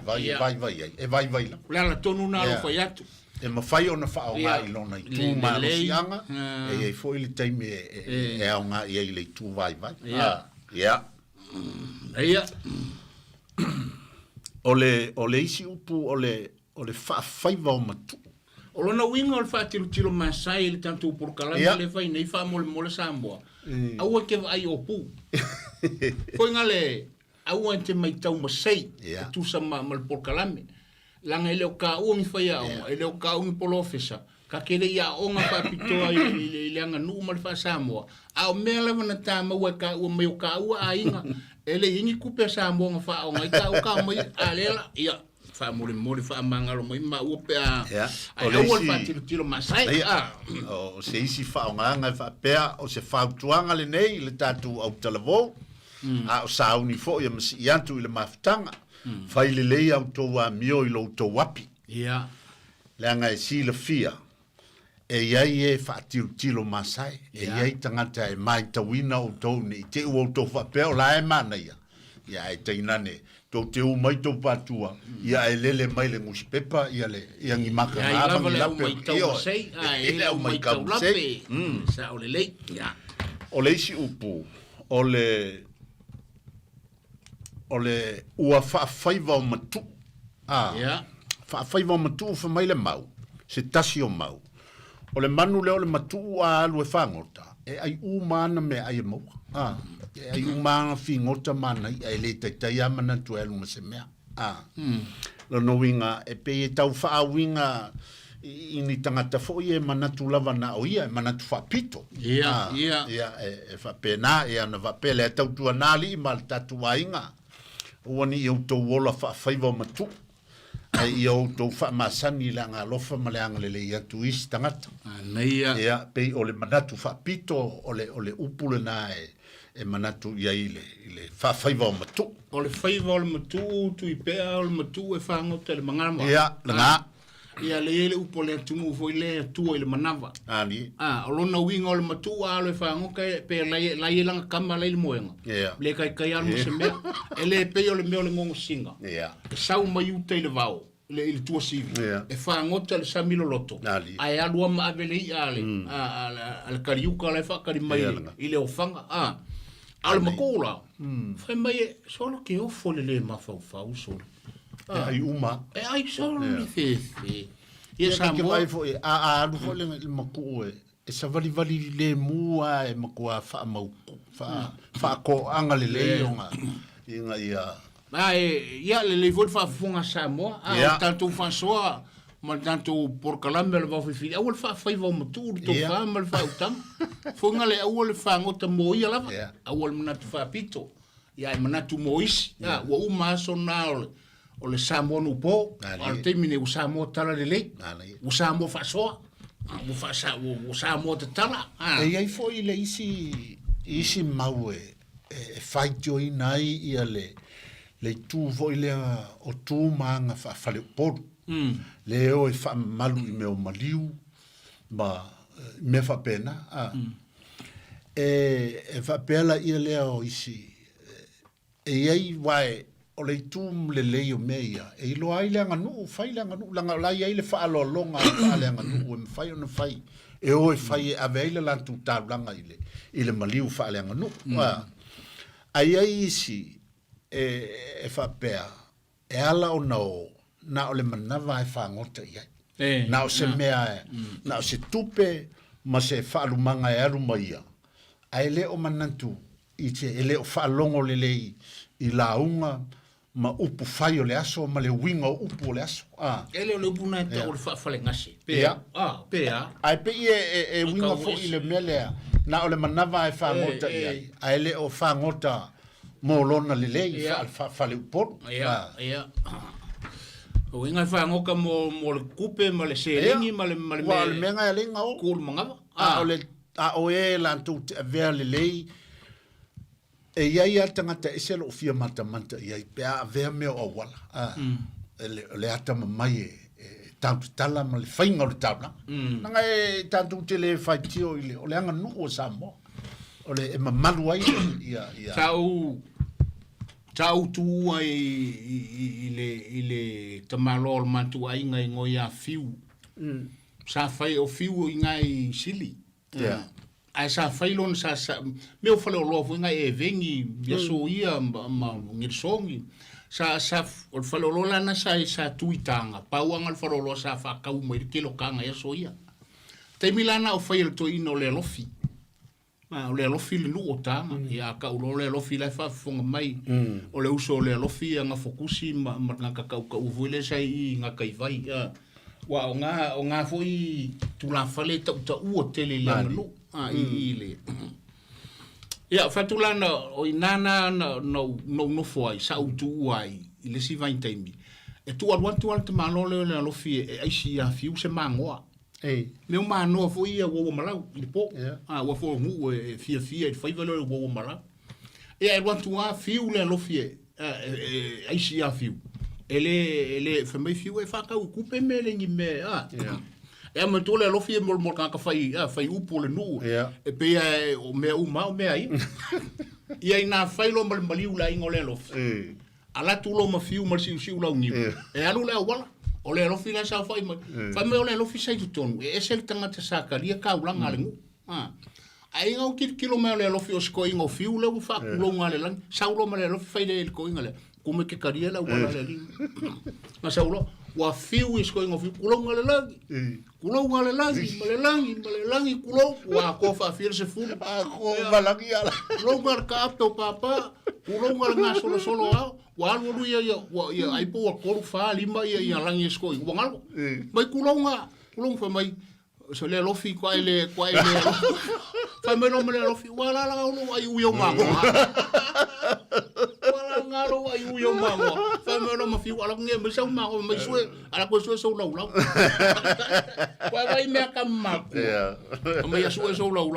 E vai la. Lala tonu na lo fai atu. E mawhai ona whaonga i lona i tū maro sianga. E iai fo i le taimi e aonga i le tū vai. Ia. Ia. O le isi upu o le whawhaiva o matu. O lona winga o le whaatilu masai le tantu porkalama le whai nei wha mole Samoa. Aua ke ai o pu. Koe ngale, aua te mai tau masai, tu sa mal porkalame. Langa ele o ka uangi whai aonga, ele o ka uangi polo officer. Ka kere ia onga whapitoa i le anga nuu mal wha Samoa. Ao mea lewa na tā maua ka ua mai o ka ua a inga. Ele ingi kupe Samoa nga wha aonga, i ka o ka mai a lela, ia. Fa mole fa mangalo mai ma o pe a o fa tiro masai o se isi fa nga fa pe o se fa tuanga le nei le tatu au talavo a o sa uni fo ia msi yantu ile maftanga fa ile le au to wa mio i lo to wapi le nga si le fia e ia fa tiro masai e ia tangata e mai tawina o to ni te o to fa pe o la e mana ia e te inane te u mai tau patua ia e lele mai le nguspepa ia le ia ngi maka ngā vangi lape e le au mai tau lape sa o le lei o le isi upu o le ua whaafaiva o matu whaafaiva o matu fa mai le mau se tasi o mau o le manu leo le matu a alu e whangota e ai u mana me ai e mau ai umanga fingota mana ai le tai amana tu elu ma se mea lo no winga e pe e tau fa winga ini tangata fo ye mana tu lava na o ia mana tu fa pito e fa pena e ana va pele tau tu anali mal tatu wainga woni eu to wola fa faiva matu ai eu to fa masani la nga lofa maleanga le ia tu is tangata ia pe o le mana tu fa pito o le upule na e manatu ia ile fa faiva o matu. O le faiva o le matu, tu i pea o le matu e whango te le mangama. Ia, langa. Ia le ele upo le tumu fo ile tua ile manava. Ani. O lona winga o le matu a le whango ke pe lai langa kama lai le moenga. Ia. Le kai alma se mea. Ele pe o le mea o le ngongo singa. Ia. E sau mai ute ile vau. Le tua sivi. E whango te le samilo loto. Ali. Ai alua ma avele i ale. Al kariuka le whakari mai ile o whanga. Al makula. Fai mai solo ke o fole le mafau solo. Ai uma. Ai solo ni fefe. Ia Samoa. Alu fole le makua. E sa vali le mua e makua fa mau. Fa ko anga le leonga. Inga ia. Ia le fole fa funga Samoa. Tanto fa soa. Ma tanto porkalame le vafifi awal fa faiva matu to fa mal fa utam fonga le awal fa ngota moia lava awal manatu fa pito ia manatu mois wa uma sonal o le Samoa po al termine o Samoa tala le o Samoa fa so o Samoa tala e ai foi le isi maue e faitio inai ia le tu foi le o tu manga fa fale por leo e fa malu I me o maliu ma me fa pena e fa pela ia leo isi e ai vai o le tum le leo meia e lo ai le nganu fai le nganu langa la ia le fa lo longa fa le nganu e fai ona fai e o e fai avele la tu ta langa ile maliu fa le nganu ai isi e fa pea e ala o no na ole manava e whangota ia. Na o se mea na o se tupe ma se whaalumanga e aruma ia. A ele o manantu I te ele o whaalongo lelei I launga ma upu whai o le aso ma le winga o upu o le aso. Ele o le upu na te o le whaafale ngase. Pea. Pea. Ai pe e winga fo I le melea na ole manava e whangota ia. A ele o whangota mo lona lelei whaafale uporu. Ia. O inga whangoka mo le kupe, ma le serengi, ma le Wa le menga e lenga o. Kūru mangava. O e lantou te avea lelei. E iai a tangata e selo o fia mata iai. Pea avea mea o wala. Le ata mamai e tantu tala ma le whainga o le tabla. Nanga e tantu te le whaitio o le anga nuku o Samoa. O le e mamalu ai ia. Tau tua I le tamalo o mantu ai ngai ngoi a fiu. Sa fai o fiu I ngai sili. Ai sa fai lon sa me o fale o lofo ngai e vengi ya so ia ma ngir songi. o falolo lana sa tuitanga pauanga le falolo sa fa kau mai kilo kanga ya soia te milana o fai le to ino le lofi o le lofi le luo tanga ya ka o le lofi la fa fonga mai o le uso le lofi nga fokusi ma nga ka ka uvule sai nga kai vai wa o nga foi tu la fale ta u tele le no ile ia fatulana o inana no foi sa utu ai ile si vai taimi e tu al te malole le lofi e ai si a fiu se mangoa meu mano foi o malau le po o fo mu e fia e fai velo o malau e ai a fiu le lofi ai si a fiu ele fa mai fiu e fa ka ku pe mele ni me e ma tole lo fie mol ka fai upo le nu e pe o me ai ia ina fai lo mal maliu la ingole lo ala tu lo ma fiu mal siu la uni e alu le wala o le lo file sa fai fa me o le lo fi sai tu tonu e sel tanga te saka lia ka ula ngale ngu ai ngau kilo me le lo fi o sko ingo fiu le fa kulo ngale lang sa lo ma le lo fai le ko ingale come ke karia la wala le li ma sa lo wa fiu is going of kulo ngale langi kulo wa ko fa fir se fu ko malangi ala kulo ngar ka to papa kulo ngar nga solo wa lu ya ai po ko fa lima ya langi is going wa ngal mai kulo fa mai so le lofi kwa ile fa me no me le lofi wala la lu ai u yo ma ngalo ai u yo mango fa me no ma fi ala nge me sa mango me sue ala ko sue so lau wa vai me ka ma me ya sue so lau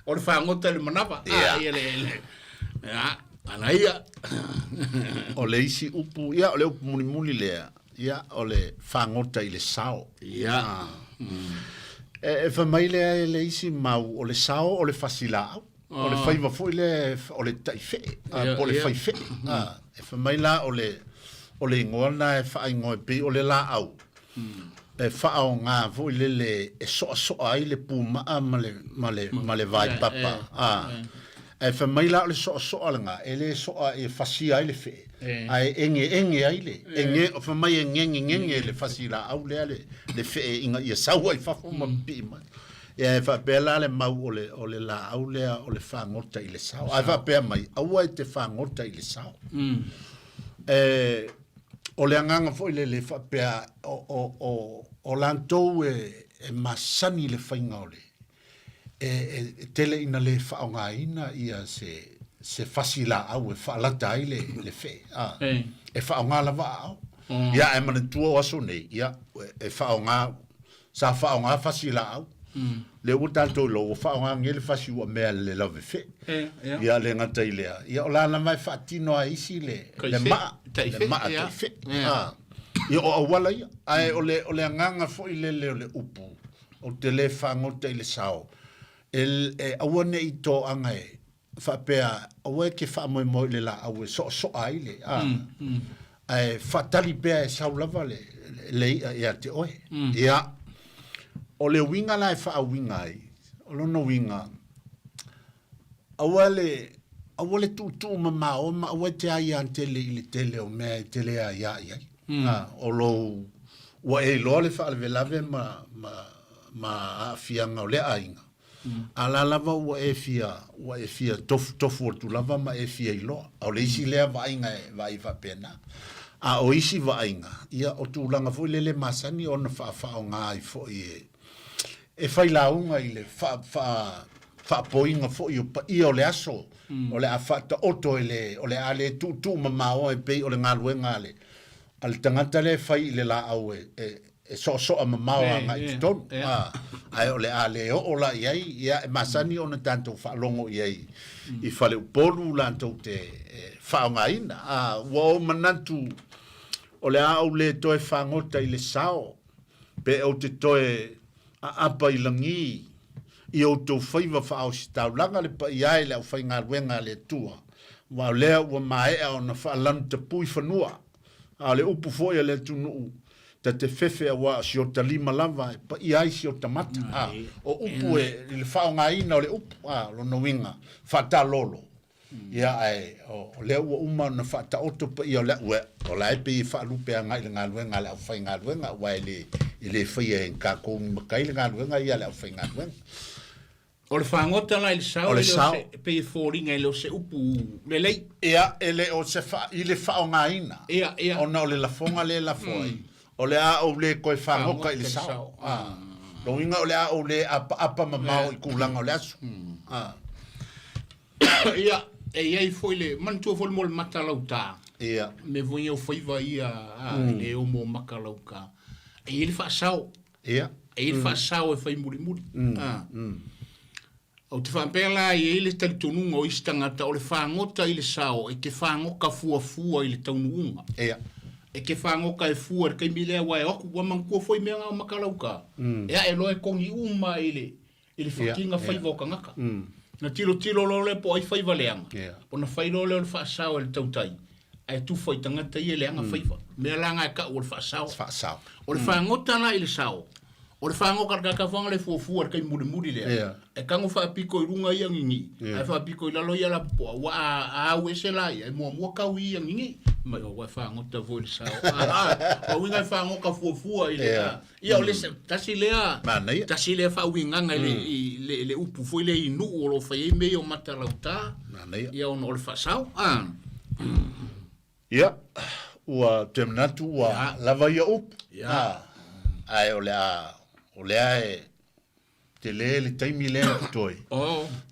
or fa ngota le manapa ele ya ana ia o le isi upu ia o le upu muli lea ia o le fa ngota i le sao ia e fa mai le isi mau o le sao o le fasilao o le fai foi le o le taife o le fai fe e fa mai la o le ngona e fa ingo pe o le la au e fa o nga foi le e so ai le puma ma le vai papa e fa mai la o le so alanga e le so e fasia ai le fe ai enge ai le enge o fa mai enge le fasila au le fe inga ia sau ai fa ma pi ma e fa bela le mau o le la au le o le fa ngota i le sao ai fa pe mai au ai te fa ngota i le sao o le anganga foi le fa pe o lantou e masani le fainga ole e tele ina le fa nga ina ia se fasila au e fa lata ai le fe e fa nga la va ia e man tu aso nei ia e fa nga sa fa nga fasila au le utanto lo fa nga ngel fasi o me le love fe ia le ngata ile ia ola na mai fatino ai si le ma te fe ia o wala ia ai ole nganga fo ile le upu o te le fa ngota ile sao awane i to anga e fa pea awe ke fa mo le la awe so ai le ai fatali pea e sau lava le ia te oe ia o le winga la e fa winga ai o lo no winga awale tu ma o ma awe te ai antele ile tele o me tele ai o lo wa e lo le fa le lave ma afianga o le ainga ala lava wa e fia tofu tu lava ma e fia ilo o le isi lea vainga vai va pena a o isi vainga ia o tu langa foi le masani ona fa o nga i fo e fai la unga i le fa poinga fo i o le aso o le afata oto o le ale tu ma o e pe o le ngaluenga ale al tangata le fai le la au e so a mamawa nga i ton ai ole ale o la ia masani ona tanto fa longo iai i fale polu la to te fa nga ina wo manantu ole au le to e fa ngota i le sao pe o te to e apa i langi i o to faiva fa o sta langa le pa iai le fa nga wenga le tua wa le wa mai ona fa lan te pui fanua ale upu foi le tunu te fefe wa si o talima lava pa ia si o tamata o upu e le fa nga ina o le upu lo no winga fa ta lolo ia ai o le ua uma na fa ta oto pa ia le ua o la pe fa lu pe nga ile nga luenga le fa nga luenga wa ile fa ia en ka ko ka ile nga luenga ia le fa nga luenga o le whangota la ili sao le pe fōringa le o se upu le lei ia ele o se fa ile fa o nga ina ia ona o le la fonga le la foi o le a o le ko fa ngoka ile sao lo inga o le a o le apa mamao i kulanga o le asu ia ia foi le mantua foi mo mata lauta ia me voia o faiva ia le o mo makalauka e ele fa sao ia e ele fa sao e fai muri muri o te whampela i ele tali tonunga o istangata o le whangota i le sao e ke whangoka fua i le taunuunga ia e ke whangoka e fua e kei milea wai oku wa mangkua foi mea ngā makalauka ea e loe kongi uma i le whakinga faiva o kangaka na tilo lo le po ai faiva leanga o na whailo le o le whaasao e le tautai ai tu fai tangata i e leanga faiva mea langa e ka o le whaasao o le whangota na i le sao o le whangoka ka whanga le fuafua kei muri lea e kango whaapiko i runga i a ngingi ai whaapiko i lalo i ala po wa a au e se lai e mua kau i a ngingi mai o wa whangota vo le sao o winga i whangoka fuafua i lea ia o le tasi lea whauinganga le upu foi le inu o lo whai e mei o matarauta ia o no le whaasao ia ua temnatu ua lava ia upu ai o le e te le taimi le toi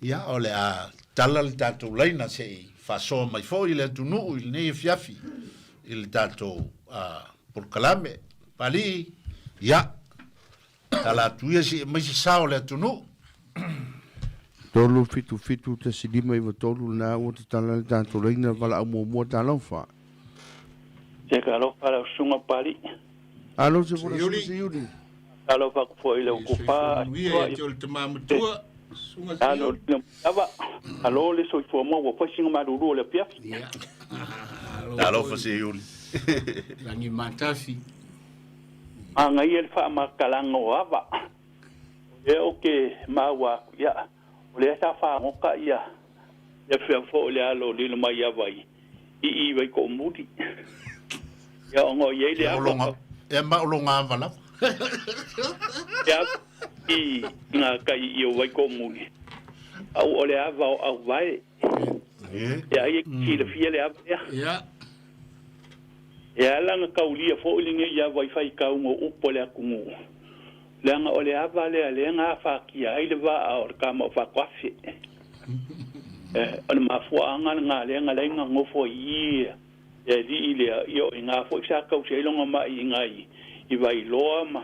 ia o le a tala le tatou laina se i whasoa mai fo i le tunu i le nei fiafi i le tatou por kalame pali ia tala tuia si mai si sao le tunu tolu fitu te silima i tolu na o te tala le tatou laina wala au mua talofa se kalo para sunga pali alo se fora se yuri alo fa ko ile ko pa ia te te mamutua sunga se alo ava alo le so fo mo wo singa maduru le pia alo fa se yuri langi matafi anga ia fa ma kalanga ava e oke mawa ya le sa fa ngoka ia ya fo le alo le mai avai i vai ko muti ya ngo ye le ava e ma longa vala ya i nga kai i vai ko muti au ole ava au vai ya ye ki le fie le ava ya langa kaulia fo linge ya wifi ka ngo upole akungu langa ole ava le nga fa ki ai le va or ka mo fa kwafi on ma fo anga nga le nga ngo fo yi ya di ile yo nga fo sa ka se longa ma i ngai i vai loa ma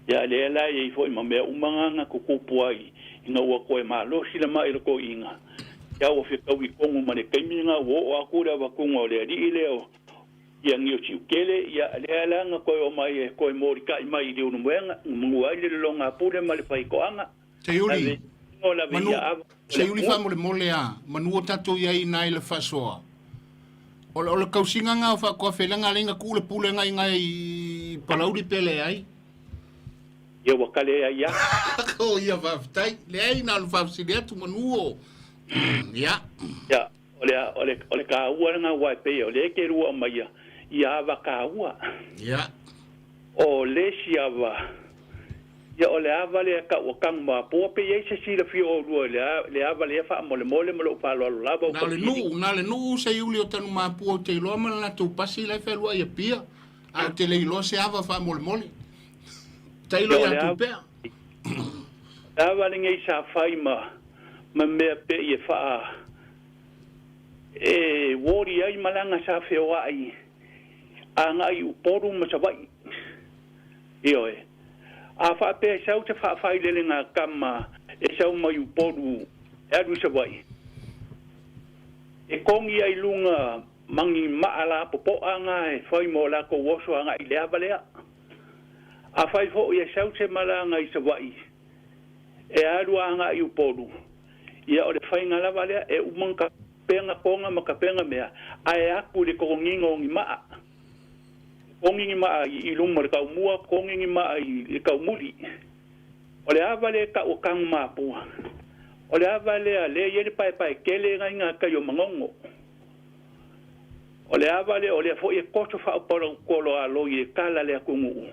ya le la i fo ma me umanga ko ko puai nga wa ko ma lo sila ma i ko inga ya o fe ka wi ko ma ne kaiminga wo akura ba ko ngole di ile o yang yo ci kele ya le nga ko o mai ko mori kai mai de unu wenga ngua ile longa pure mal fai ko anga te yuri se yuri fa mole a manu tato ya ina ile fasoa o le kausinga nga fa ko fe langa lenga kule pule ngai palauri pele ai ya wakale ya ko ya va tai le ai na fa sidia tu manu ya ole ka ua nga wa pe ole ke ru mai ya va ka ua ya o le siava ya ole ava le ka o kang ma po pe ye se si le fi o ru le ava le fa mo lo fa lo la ba na le nu se yuli o tanu ma po te lo ma na tu pasi le fe lo ya pia a te le lo se ava fa mo tai lo ya tu pe ava le ngai sa fai ma me pe ye fa wori ai malanga sa fe o ai anga i poru ma sa vai io a fa pe sa u te fa fa ile nga kama e sa u mai poru e adu sa vai e kongi ai lunga mangi maala popo anga e foi mo la ko woso anga ile avalea a fai fo ia sa u te malanga i sa vai e adu anga i poru ia o le fai ngala valea e umanka penga konga makapenga mea ai aku le kongingo ngi ma kongingi ma i lumar ka mua kongingi ma i ka muli ole avale ka o kang ma pu o le ava le le ye le pai kele nga ka yo mangongo o le ava le o le fo e koto fa polo kolo alo ye kala le kungu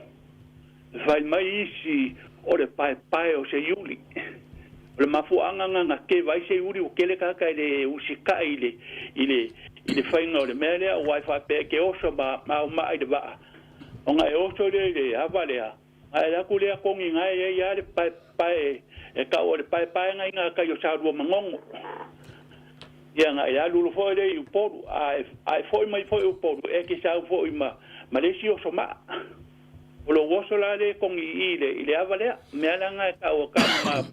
vai mai isi o le pai o se yuli o le mafu anga nga ke vai se yuli o kele ka le usika ile fai no le mele o wifi pe ke o so ma ai de ba o nga e o so le ava le ai la kule ko ngi ngai ya le pai e ka o le pai ngai nga ka yo sa ru mangongo ia nga ya lulu fo le u poru ai foi mai foi u poru e ki sa foi ma le si o so ma o lo woso la le ko ngi ile avale me ala nga ka o ka ma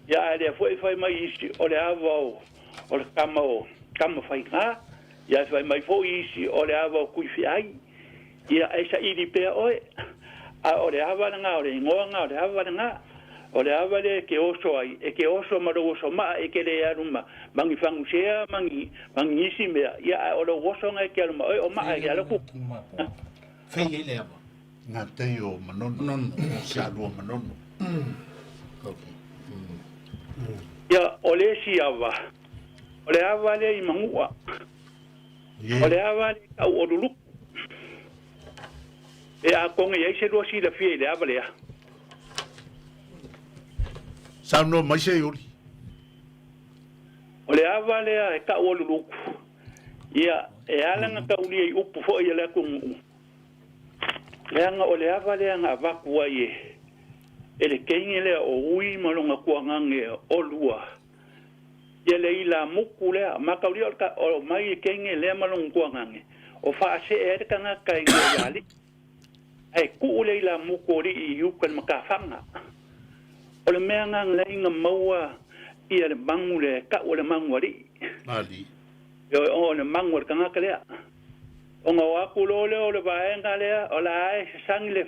ya le foi mai isi o le ava o le kama fai nga ya fai mai foi isi o le ava ku fi ai ia esa ili pe oe o le ava nga o le ngoa nga o le ava nga o le ava le ke oso ai e ke oso ma lo oso ma e ke le aruma mangi fangu sea mangi isi mea ia o lo oso nga e ke aruma o ma ai ala ku fei ele ava nga te o manono se alua manono ia o le si ava o le ava le i mangua o le ava le ka o lulu e a konge e se lo si la fie le ava le sa no mai se yuri o le ava le e ka o lulu ia e ala nga ka uli e upu fo ia le kungu le anga o le ava le anga vaku ai ele kenge le o ui malonga kuangange o lua ia le ila muku le makauri o mai kenge le malonga kuangange o fa se e kanga kai ngali ai ku le ila muku ri i ukan makafanga o le mea ngang inga maua ia le mangule ka o le mangwari ali o le mangwari kanga kalea o nga waku lole o le vaenga lea o la ai sangi le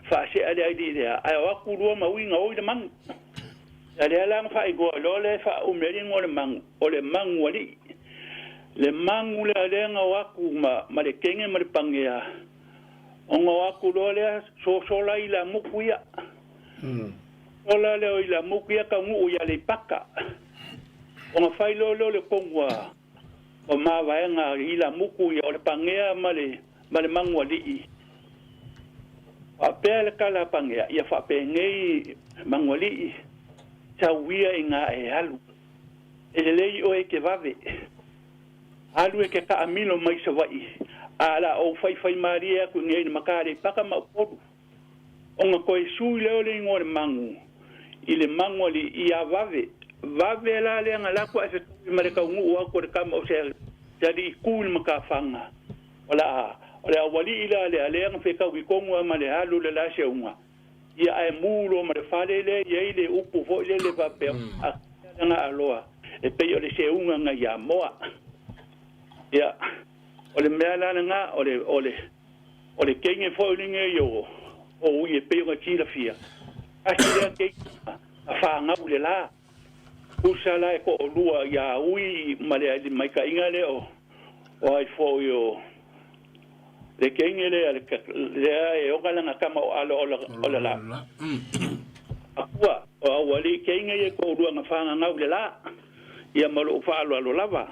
fa se ale ai dia ai waku lo ma winga o le mang ale lang fa igo lole fa umeri ngole mang o le mangwari le mangule ale nga waku ma le kenge ma le pangea o nga waku lole so la ila mukuya ola le o ila mukuya ka ngu ya le paka o nga fai le kongwa o ma vaenga ila mukuya o le pangea ma le mangwali a pele kala pangea ia fa pengei mangwali tawia inga e alu ele o e ke vave alu e ke ka amilo mai se vai ala o fai maria ku ngei makare paka ma podu o nga ko isu le le ngore mangu ile mangwali ia vave la le ngala ko e mare ka ngu wa ko ka mo se jadi kul makafanga wala wali ila le ang feka wi kongo ma le halu le la sheunga ia ai mulo ma le fale le ye ile upu fo le pape a nga aloa e pe yo le sheunga nga ya moa ia ole mela nga ole kenge fo linge yo o ye pe yo ki la fia asile ke fa nga ule la usala ko lua ya ui ma le mai ka inga le o ai fo yo le kenge le o kala nga kama o la akua o wali kenge ye ko lua nga fa nga ule la ia malo fa alo lava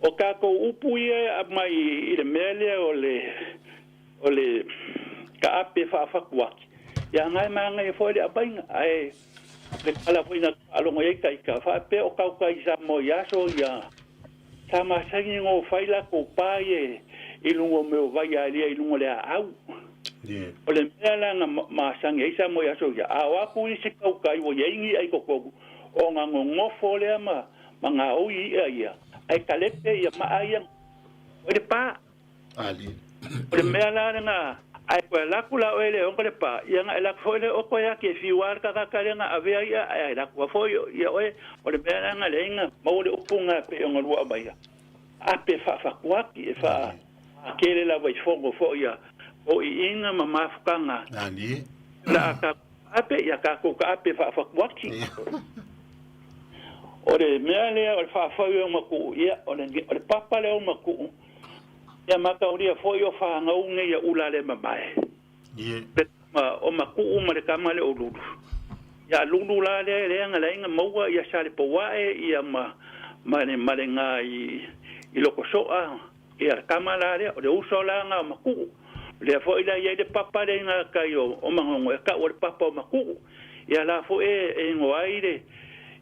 o ka ko upu ye mai ile mele o le ka ape fa kwa ya ngai ma ngai fo le abainga ai le kala fo ina alo mo ye kai ka fa pe o ka isa mo ya so ya sama sangi ngo faila ko pa ye ilungo me vai ali ilungo le au o le mela nga ma sangi isa mo ya so ya awa ku isi ka kai wo ye ngi ai ko o nga ngo fo le ma nga o ia ai kalete ia ma ai o le pa ali o le mela nga ai ko la kula o le onko le pa ia nga la fo le o ko ya ke fi war ka nga ave ia ai la ko fo ia o le mela nga le nga mo le upunga pe o ngolua mai a pe fa kwa ki fa kele la vai fo ia o inga mama fukanga ali la ka ape ia ka ko ka ape fa kwa ki o le mele o fa o maku ia o le papa le o maku ia maka uria fo yo fa nga unge ia ulale mamae ye ma o maku ma le kama le o lulu ya lulu la le nga le nga maua ia sale po wae ia mane nga i loko soa ia kamala le o le uso la nga maku le fo ila ia de papa le nga kayo o mangongo ka o papa o maku ia la fo e ngoaire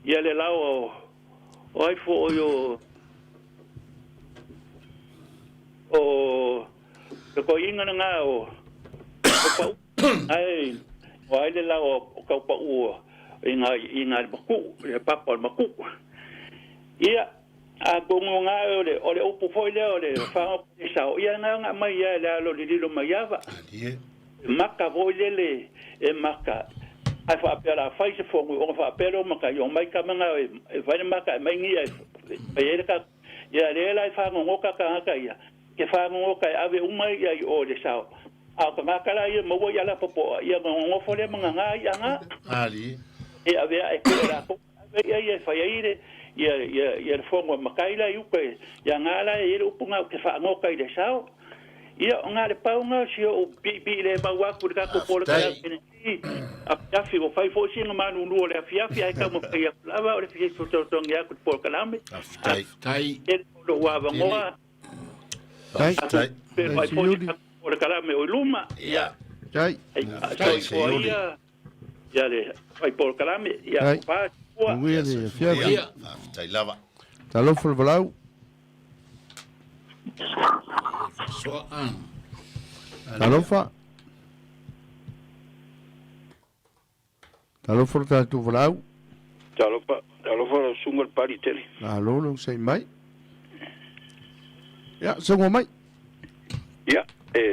ia le lao o ai fo yo o ko inga nga o ai o ai le lao o ka pa u inga maku le papa o maku ia a gongo nga ole upu foi le fa sa ia nga mai ia le lo lilo mai ava maka voi le e maka ai fa pela fai se fo o fa pelo maka yo mai ka manga e vai maka mai ngia e ka ia le lai fa ngo ka ia ke fa ngo ka ave umai ia o le sa a ka maka la ia mo ia la popo ia ngo fo le manga nga ia nga ali e ave e ko la ko ia fa ia ia fongo makaila yuke ya ngala e upunga ke fa ngoka ile sao ia ngale paunga si o bi le bawa ku ka ko por ka ni a fi o fai fo si no manu no le fia ai ka mo ke lava o le fi so to ngia ku por ka lambe tai e lo wa ba ngoa Tai. pero ai por ka lambe o luma ia Tai. ai fo ia ya le ai por ka lambe ia pa Nguia de fiafi. tai lava Talofo le valau. so Talofa. Talofo le tatu valau. Talofa la sungal pari tele. Alo, no sei mai. Ya, songo mai. Ya,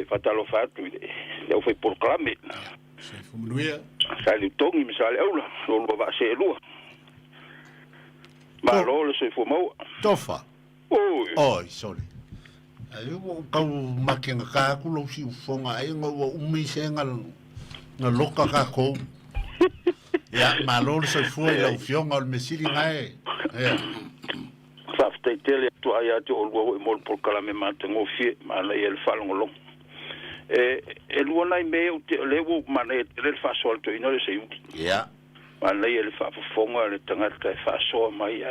fatalofa atu le foi por clame. se fumuia Sali tongi misale aula, lo va se lua. Ma lo le se fumou. tofa Oi, oi sorry ai o kau makenga ka ku lo si fonga ai ngo umi senga na loka ka ko ya malor se foi lo fionga o mesiri ngai ya fafte tele tu aya tu o lo mo por clame ma tengo fie, ma le el falongo long. El wona me o le wo ma le fa sol to ino le se uti. ya Ma le el fa fonga le tanga ka fa so mai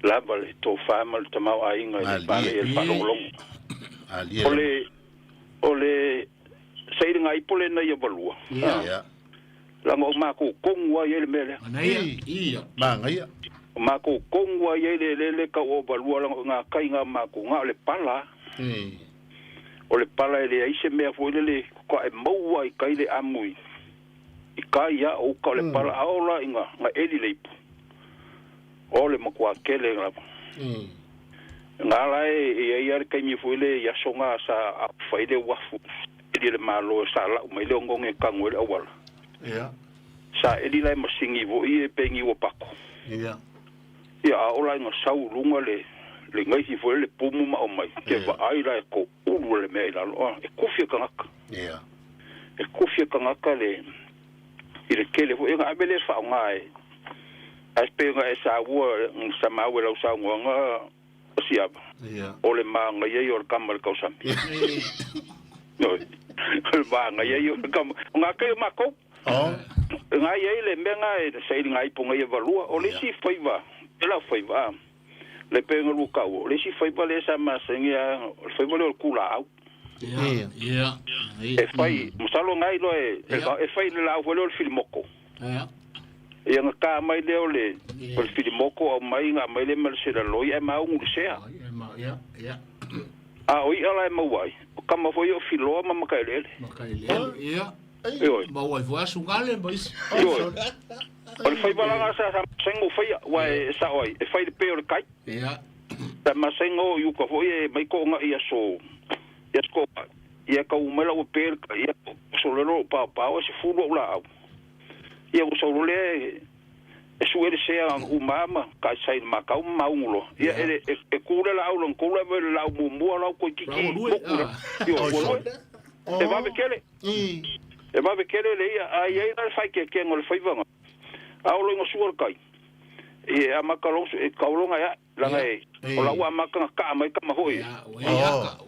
la bale to fa mal to ma ai ngai le el falongo long. ali Ole sei ngai pole na ia balua. ya La ngo ma ko kongwa ye mele. anai ia ma ngai Ma ko kongwa ye le ka o balua la nga kai nga ma ko nga le pala. Ole pala le ai se me fo le ko e mo ai kai le amui. I kai ya o ka le pala aola inga nga eli le. Ole mo ko akele nga. Nga la e ia kai mi fo le ya songa sa fa ile wafu. Ele malo sa la mai le ngonge kangwe awala. ya Sa eli lai masingi vo i pengi o pako. ya Ia ola nga sau lunga le ngai hi fo le pumu ma o mai. Ke va ai la ko ulu le me la lo. E kufia kangaka. ya E kufia kangaka le ile kele fo nga abele fa ngai. Aspe nga sa wo sa ma we la sa nga siaba. ya Ole ma nga ye yor kamal ka usam. No. Ba nga ye yor kam nga ke ma ko. oh Nga ye le menga e sei ngai punga ye valua o le si faiva ela faiva le penga lu kau le si faiva le sa masengia faiva le kula au ia e fai musalo ngai lo e fai le la volo le filmoko ia e nga ka mai le ole o filmoko o mai nga mai le mal se la lo ia ma un sea ia a oi ala e mawai o kama foi o filo ma makaele makaile ia oi ma wai voa sungale mas o fai balanga sa sengo fai wa sa oi e fai de peor kai ia ta masengo yu ko foi mai ko nga ia so ia ko ia ka umela o per ia so lo pa o se fulo la ia o so le e suele sea umama ka sai makau maungulo ia e kura la aulo kura la mumbu la ko kiki yo e va bekele e va bekele le ai ai na fai ke ngol fai vanga aulo ngo suor kai e amakalo e kaulonga ya la ngai o la wa maka ka mai ka mahoi ia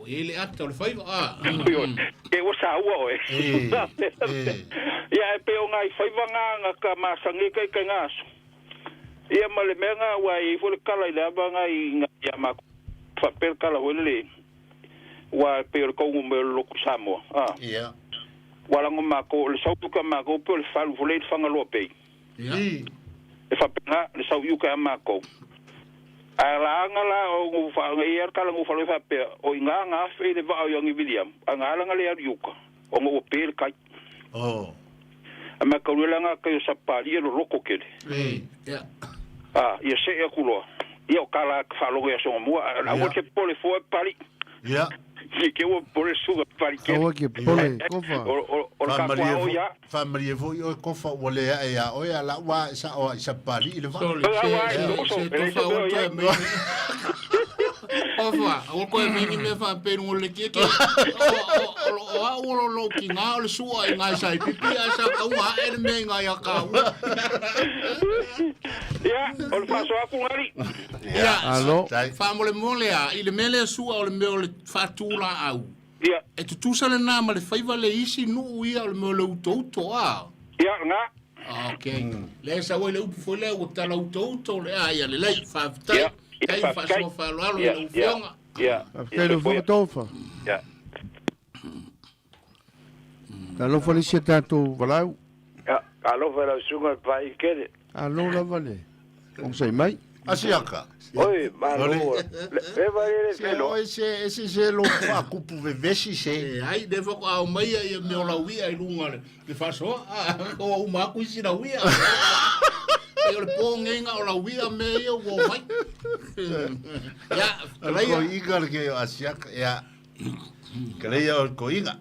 ele ato le fai e o sa wa e ia e pe nga ngai whaivanga ka masangi kai ngaso. Ia male menga wai fo le kala ile abanga I ia ma fa per kala wele. Wa per ko mo lo kusamo. Ia. Wala ngoma ko le sau ka ma ko pe le falu fo le fanga lo pe. Ia. E fa penga le sau yu ka ma ko. Ala ngala o fa ia kala ngo fa le fa pe o nga fe le va yo ngi William. Ngala ngale yu ka. O ngo pe kai. Oh. Ama ka ulanga ka sa pali lo loko kele. Ia. Ia se e kulo. Ia kala fa lo ya so mo. A o ke pole fo pali. Ia. Que o pole suga pali ke. O ke pole kofa. O ka kwa o ya. Family vo yo kofa wole ya o ya la wa sa pali le va. Ofa, o ko mini me fa peru o le ke. O lo ki nga o le sua I nga sai pipi asa ka wa e me nga ya ka. Ya, o fa so aku ngari. Ya, alo. Fa mole a I le mele sua o le me o le fatula au. Ya. E tu tusa le na ma le faiva le isi nu ia o le me le uto a. Ya nga. Okay. Le sa we le upu fo le o tala uto le a ia le lei fa tai. Kai fa so fa lo alo le ufionga. Ya. Ke lo fo tofa. Ya. Alo fo le seta tu valau. Ya, alo fa la sunga pai kere. Alo la vale. On sei mai. Asiaka. Oi, malo. Le vai le pelo. Ese lo fa kupu vevesi se. Ai de fo au mai ia me o la wi ai lunga le fa so o ma ku si na wi. E le pongenga o la wi me o wo mai. Ya, Ko iga ke asiaka ya. Kreia ko iga.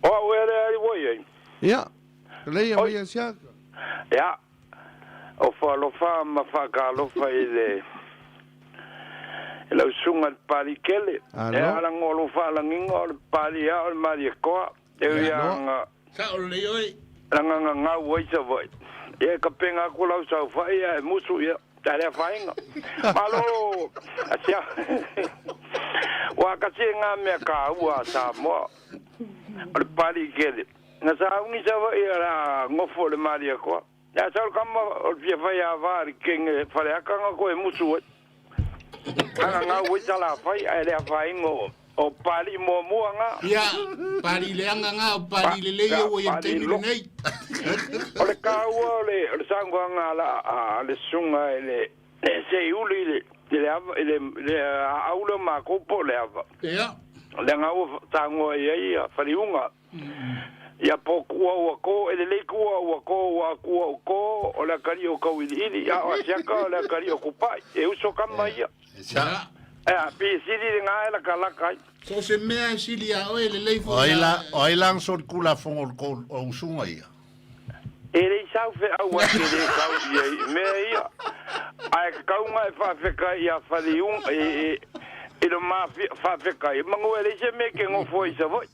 O wele ai voi. Ya. Leia mai sia. Ya. O fa lo fa ma fa ka lo fa ile. Lo sunga pali kele. E ala ngolo fa la ngingo pali ya o mari ko. E ya sa o le oi. Nga woi sa voi. E ka penga ko la sa fa ya musu ya. Tare fa inga. Malo. Asia. Wa ka singa me ka wa sa mo. O pali kele. Nga sa ungi sa voi ya ngofo le mari ko. Ya sa kama o fia fa ya va king fa ya ka ko e musu. Nga woi sa la fa ya le fa ingo. O pali mo nga. Ya, pali le nga pali le le o ye te ni nei. O le ka le sangwa nga la le sunga le se uli le aula ma ko po le ava. Ya. Le nga o tango ye ya fariunga. Ya poku wa ko le ku wa ko o la kari o ko ili ya o sia ka la kari o kupai e uso kama ya. Ya. Pi sili nga la kala kai. So se mea sili a oe le leifo. Oilang so kula fongo ko o sunga ia. Ele sau fe au wa ke le kau ye me ia. Ai kau nga fa fe kai ya faliung e lo ma fa fe kai. Mango ele se me ke ngo foi sa voi.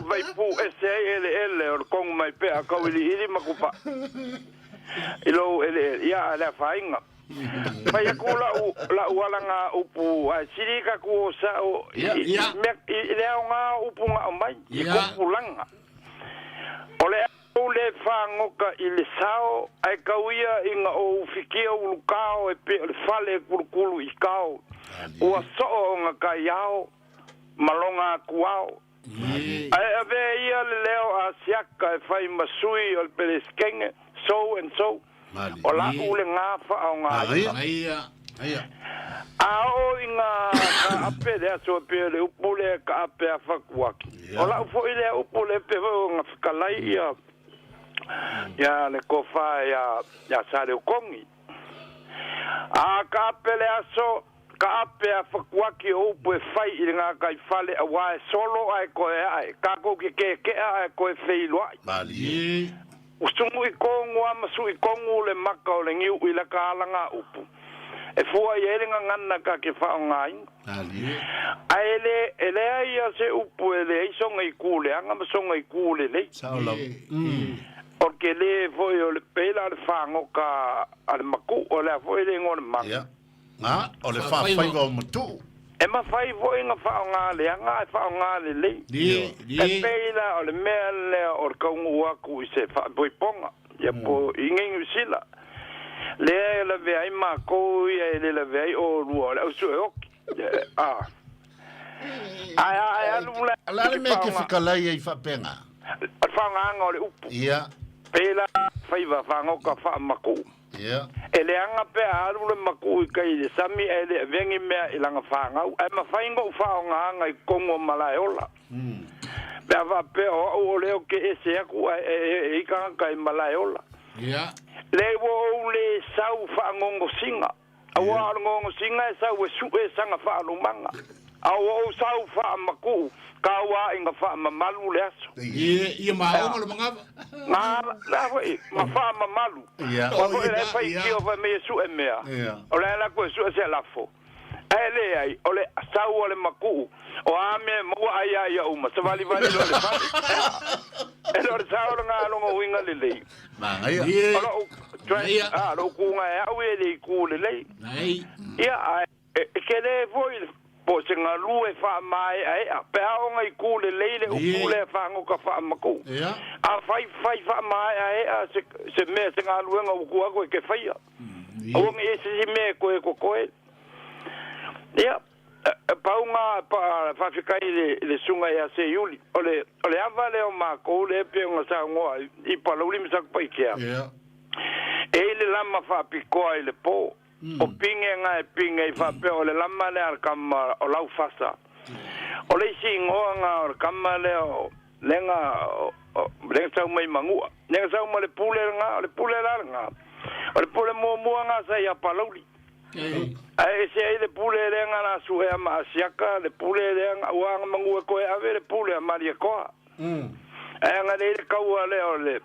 Vai pu ese ele o kong mai pe a kau ili makupa. Ilo ele ya la fainga. Pai kula la wala nga upu sirika ku sa o ile nga upu nga mai ko pulanga ole fango ka ile sao ai kauia inga o fikia ulukao e pe fale kulukulu ikao o so nga ka yao malonga kuao ai ave ia leo asiaka e fai masui o peleskenge so and so ola ule nga fa o nga Aia. Ao inga ape de aso pe le upule ka ape afakuaki. Ola fo ile upule pe nga fikalai ya le kofa ya sare kongi. A ka ape le aso ka ape afakuaki upu e fai nga kai fale awa solo ai ko ai ka ko ke ai ko e feilwa. Mali. Usungu ikongu ama su ikongu le maka o le ngiu ila ka alanga upu. E fua i nga ngana ka ke whao ngai. A ele ia se upu ele i songa I kule, anga ma songa I kule le. Saola. Orke le foi o le pela le whango ka ale maku o le foi le ngone maka. Ia. O le whawhaiva o matu. e ma fai vo inga fa nga le anga fa nga le Di. e peila o le mea le o le kaungu aku I se fa boi ponga ia po ingengu sila le la vei ma ko ia le la vei o rua le su oki ai alu le Ala le mea ke whikalai ei whapenga. fa nga o le upu Ia. peila fai va fa ngoka fa maku Ia. e le anga pe alu le maku I kai le sami e le vengi mea I langa fa ngau e ma fai ngau fa nga I kongo malaeola pe va pe o le o ke ese aku e kanga kai malaeola Ia. le wo le sau fa ngongo singa awa ngongo singa e sau e su e sanga fa lumanga awa sau fa maku kawa inga fa mamalu le aso Ia maonga le mangava. na la foi ma fa mamalu Ia. wa foi le fai Ia. kio fa me su e mea Ia. o le la ko su se la fo ele ai o le sau o le maku o ame mo ai ai o ma se vali vali lo le fa e lo sau nga lo winga le le Manga ia. Ia. Alo, lo kunga e au e le ku le le Nei. ia ke le foi po se nga lu e fa mai ai a pe au ngai ku le le o ku le fa ngo ka fa maku Ia. a fai fa mai ai a se me se nga lu nga ku ko ke fai o ngi se me ko ia paunga pa fa fikai le sunga ia se yuli ole avale o ma ko le pe nga sa ngo I pa lo lim sa pa ikea Ia. e le lama fa pikoa I le po o pinge nga e pinge I fa pe o le lama le ar kama o lau fasa o le singoa nga o kama le o lenga sau mai mangua lenga sau ma le pule nga o le pule la nga o le pule mua nga sa ia palauli ai se ai le pule le nga na su e ma siaka le pule le nga wa mangua ko e ave le pule maria ko nga le kaua le ole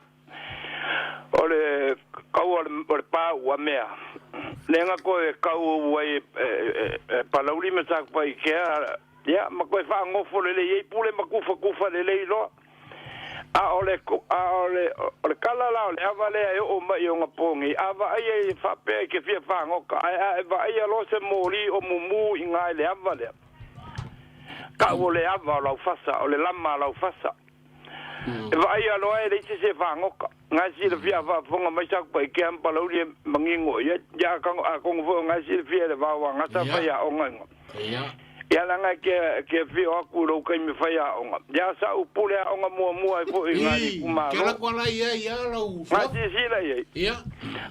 kau ole pa wa mea lenga ko e kau wai palauri me sak pai ke ya ma ko fa ngofo le ye pule ma kufa le lo ole kala la ole avale ai o ma yo ngapongi ava ai fa pe ke fia fa ngoka ai va ai lo se mori o mumu inga le avale ka ole ava la fasa ole lama la fasa va ai lo ai le se fa ngoka ngasi le fia va fonga mai sak pai ke am palauri mangingo ya ka kong fo ngasi le fia le va wa ngasa fa ya o ngai ia langa ke fio aku ro kai me fai a onga ya sa upule a onga mua fo ngani kuma Kala kwala ia la u. ngasi sila Ia.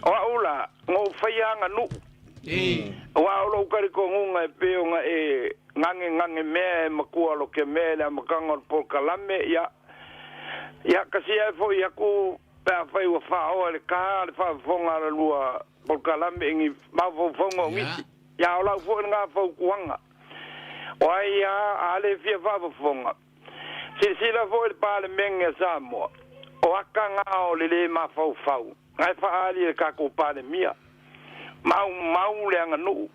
o ula ngo fai anga nu wa lo kari ko ngunga e pe onga e ngange me makua lo ke me la makanga por kalame ya kasi e fo ya ku pa fai wa fa o le ka le fa fonga la lua por kalame ngi ma fo fongo ngi ya ola fo nga fo kuanga Wai ale fia fava fonga. Si la foi pa le menga samo. O akanga o le ma fau. Ngai fa ali ka ko pa le mia. Mau le anga no.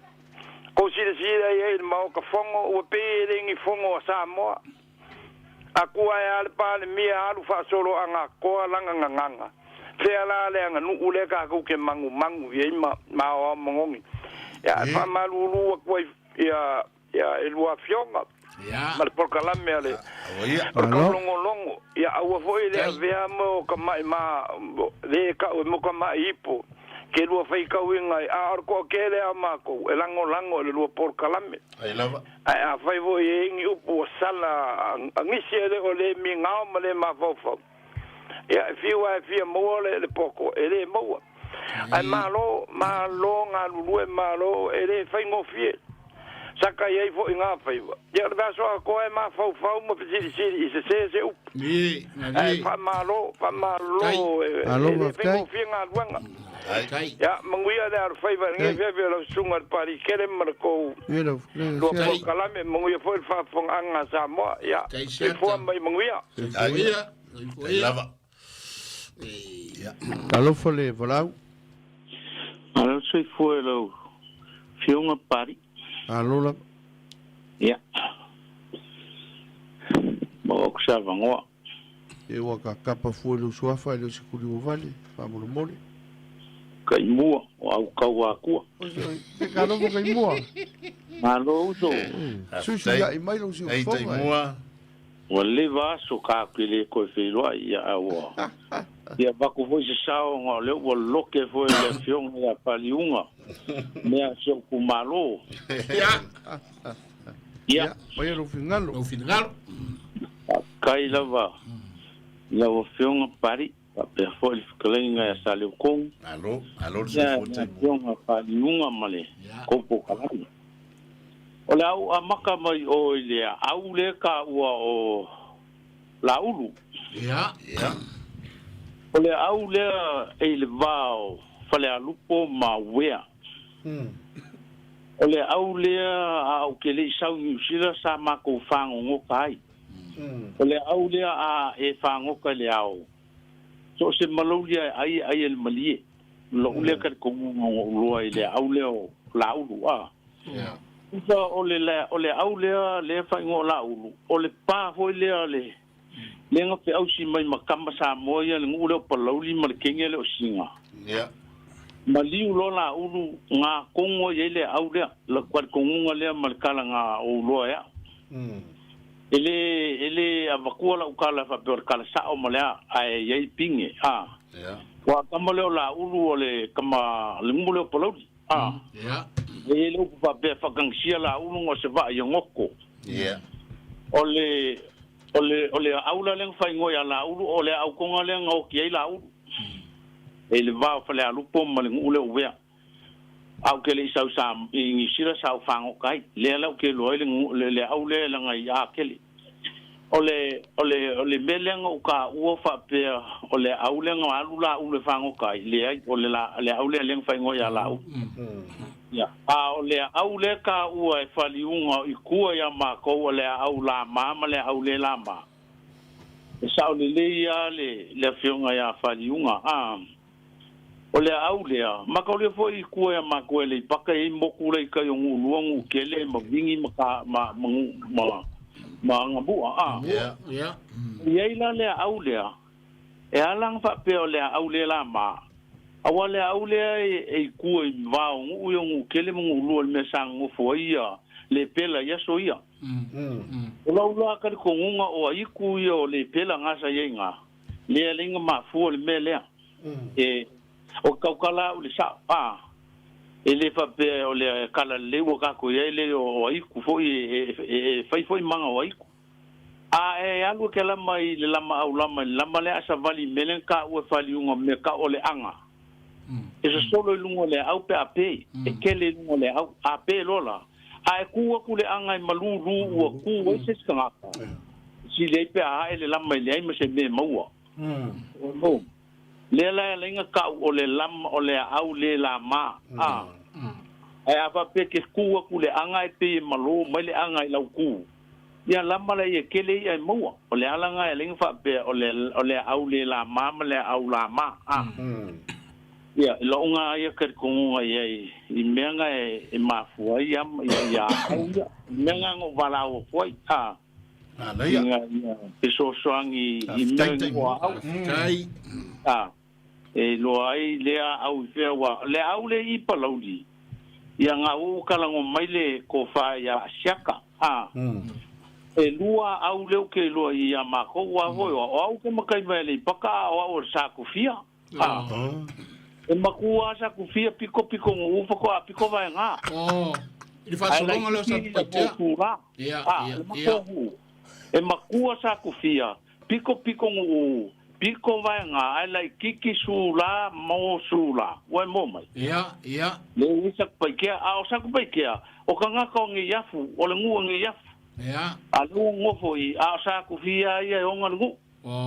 Ko si e mau ka fongo o pe ringi fongo samo. Aku ai ale pa le mia alu fa solo anga ko langa nganga. Se ala le anga no ule ka ko ke mangu ye ma o mongongi. Ya fa malulu ko ya elua fionga mal por kalame ale por longo ya awa foi le vea mo kama ma le ka mo kama ipo ke lua fai ka winga a ko ke le amako elango le lua por kalame ai lava a fai vo ngi upo sala ngisi le ole mi ngao male ma fofo ya fia mo le poko ele mo ai malo nga lue malo ele fai ngo fie saka ye fo inga faiva ya da so ko e ma fau mo pisi se up Ni. pa malo alo kai finga luanga Kai. ya manguia da faiva nge ve lo sunga pari kele marco Mira, lo kalame manguia fo fa fong anga sa mo ya e fo mai manguia Ia. ai lava alo fole volau, Alo sei foi lo fionga pari. alo la, Ya. Mo sa vangoa. e wa ka kapa fuelu suafa le se kuli vale, pa mo mole. kai mua o au kaua kua Te kano mo kai mua. malo so Susu ya i mai lo si Ei te mua. o le va so ka kile ko fe lo ia o ia ba ko foi se sao ngo le o lo ke foi le fiong ya paliunga me a so ku malo Ya. ia Oi lo fingalo. O fingal. kai lava lava fiong pari pa pe foi klenga ya sale kong Alo se ya fote. fiong paliunga male Ya. ko po kalani o le au amaka mai o ile au le ka ua o laulu Ya. Ya. o le au le e le vao fale a lupo ma wea o le au le au ke le sau New Zealand sa ma ko fango ngo kai o le au le a e fango ka le au so se maloulia ai el malie lo le ka ko ngo lo ile au le o laulu a Ya. so o le au le fango laulu o le pa foi le lenga pe au si mai makamba sa moia le ngule o palauli ma le kenge le o singa Ya. maliu lo la ulu nga kongo ye le au le kwat kongo le mal kala nga o lo ya ele avakua la ukala fa per kala sa o malea ai ye pinge Ya. wa kamale o la ulu o le kama le ngule o palauli Ya. ele o pa pe fa gangsia la ulu ngo se va ye ngoko Ya. ole aula leng fai ngoi ala ulu ole au konga leng o ki la ulu ele va fale alu pom mal ngule uwe au ke le sau sam i sira sau fango kai le la ke lo le au le la ngai a kele ole meleng o ka u fa pe ole au leng alu la ulu fango kai le ole la le au le leng fai ngoi ala ulu ya ole au le ka u e fali unga i kua ya ma ko ole au la mama le au le la ma sa ole le ya le fionga ya fali unga ole au le ma ko le foi kua ya ma ko le paka i moku le ka yo luongu kele ma vingi ma ngabu Ya. Ya. ye la le au le e alang fa pe ole au le la ma awale aule e ku e va u yo kele mo lu me sang mo foia le pela ya soia lo ka ko nga o i ku yo le pela nga sa yenga le linga ma fu le mele e o kaukala u le sa ele fa pe o le kala le wo ka ko ye le o i ku foi e foi manga o i ku e alu ke la mai le lama au lama le asa vali melen ka o fali unga me ka o le anga eso solo lungo le au pe ape e kele lungo le au ape lola ai ku le anga malulu o ku o se skanga si le pe a ele la mai le me se me maua o le la lenga ka o le lam o le au le la ma ai ava pe ke ku le anga e pe malu mai le anga i lau ku ya lama le e kele ai maua o le alanga e lenga fa pe o le au le la ma le au la ma ya lo nga ya ker ko nga i menga e mafua ya menga ngo vala o foi Ala ya. e so soangi i menga wa Kai. e lo ai le au fe wa le au le i palaudi ya nga u kala ngo maile ko fa ya shaka e lua au le ke lo i ya ma ko wa ho au ke makai vele paka o sa ku fia e makua sa ku fia piko ngo ufa ko piko vai nga Ele faz solonga le sa patia. Ya. e makua sa ku fia piko ngo piko vai nga ai lai kiki sula mo sula wa mo mai Ya. le isa paikia au sa ku paikia o kanga ko ngi yafu o le ngu ngi yafu Ya. alu ngofo i a sa ku fia ia o ngu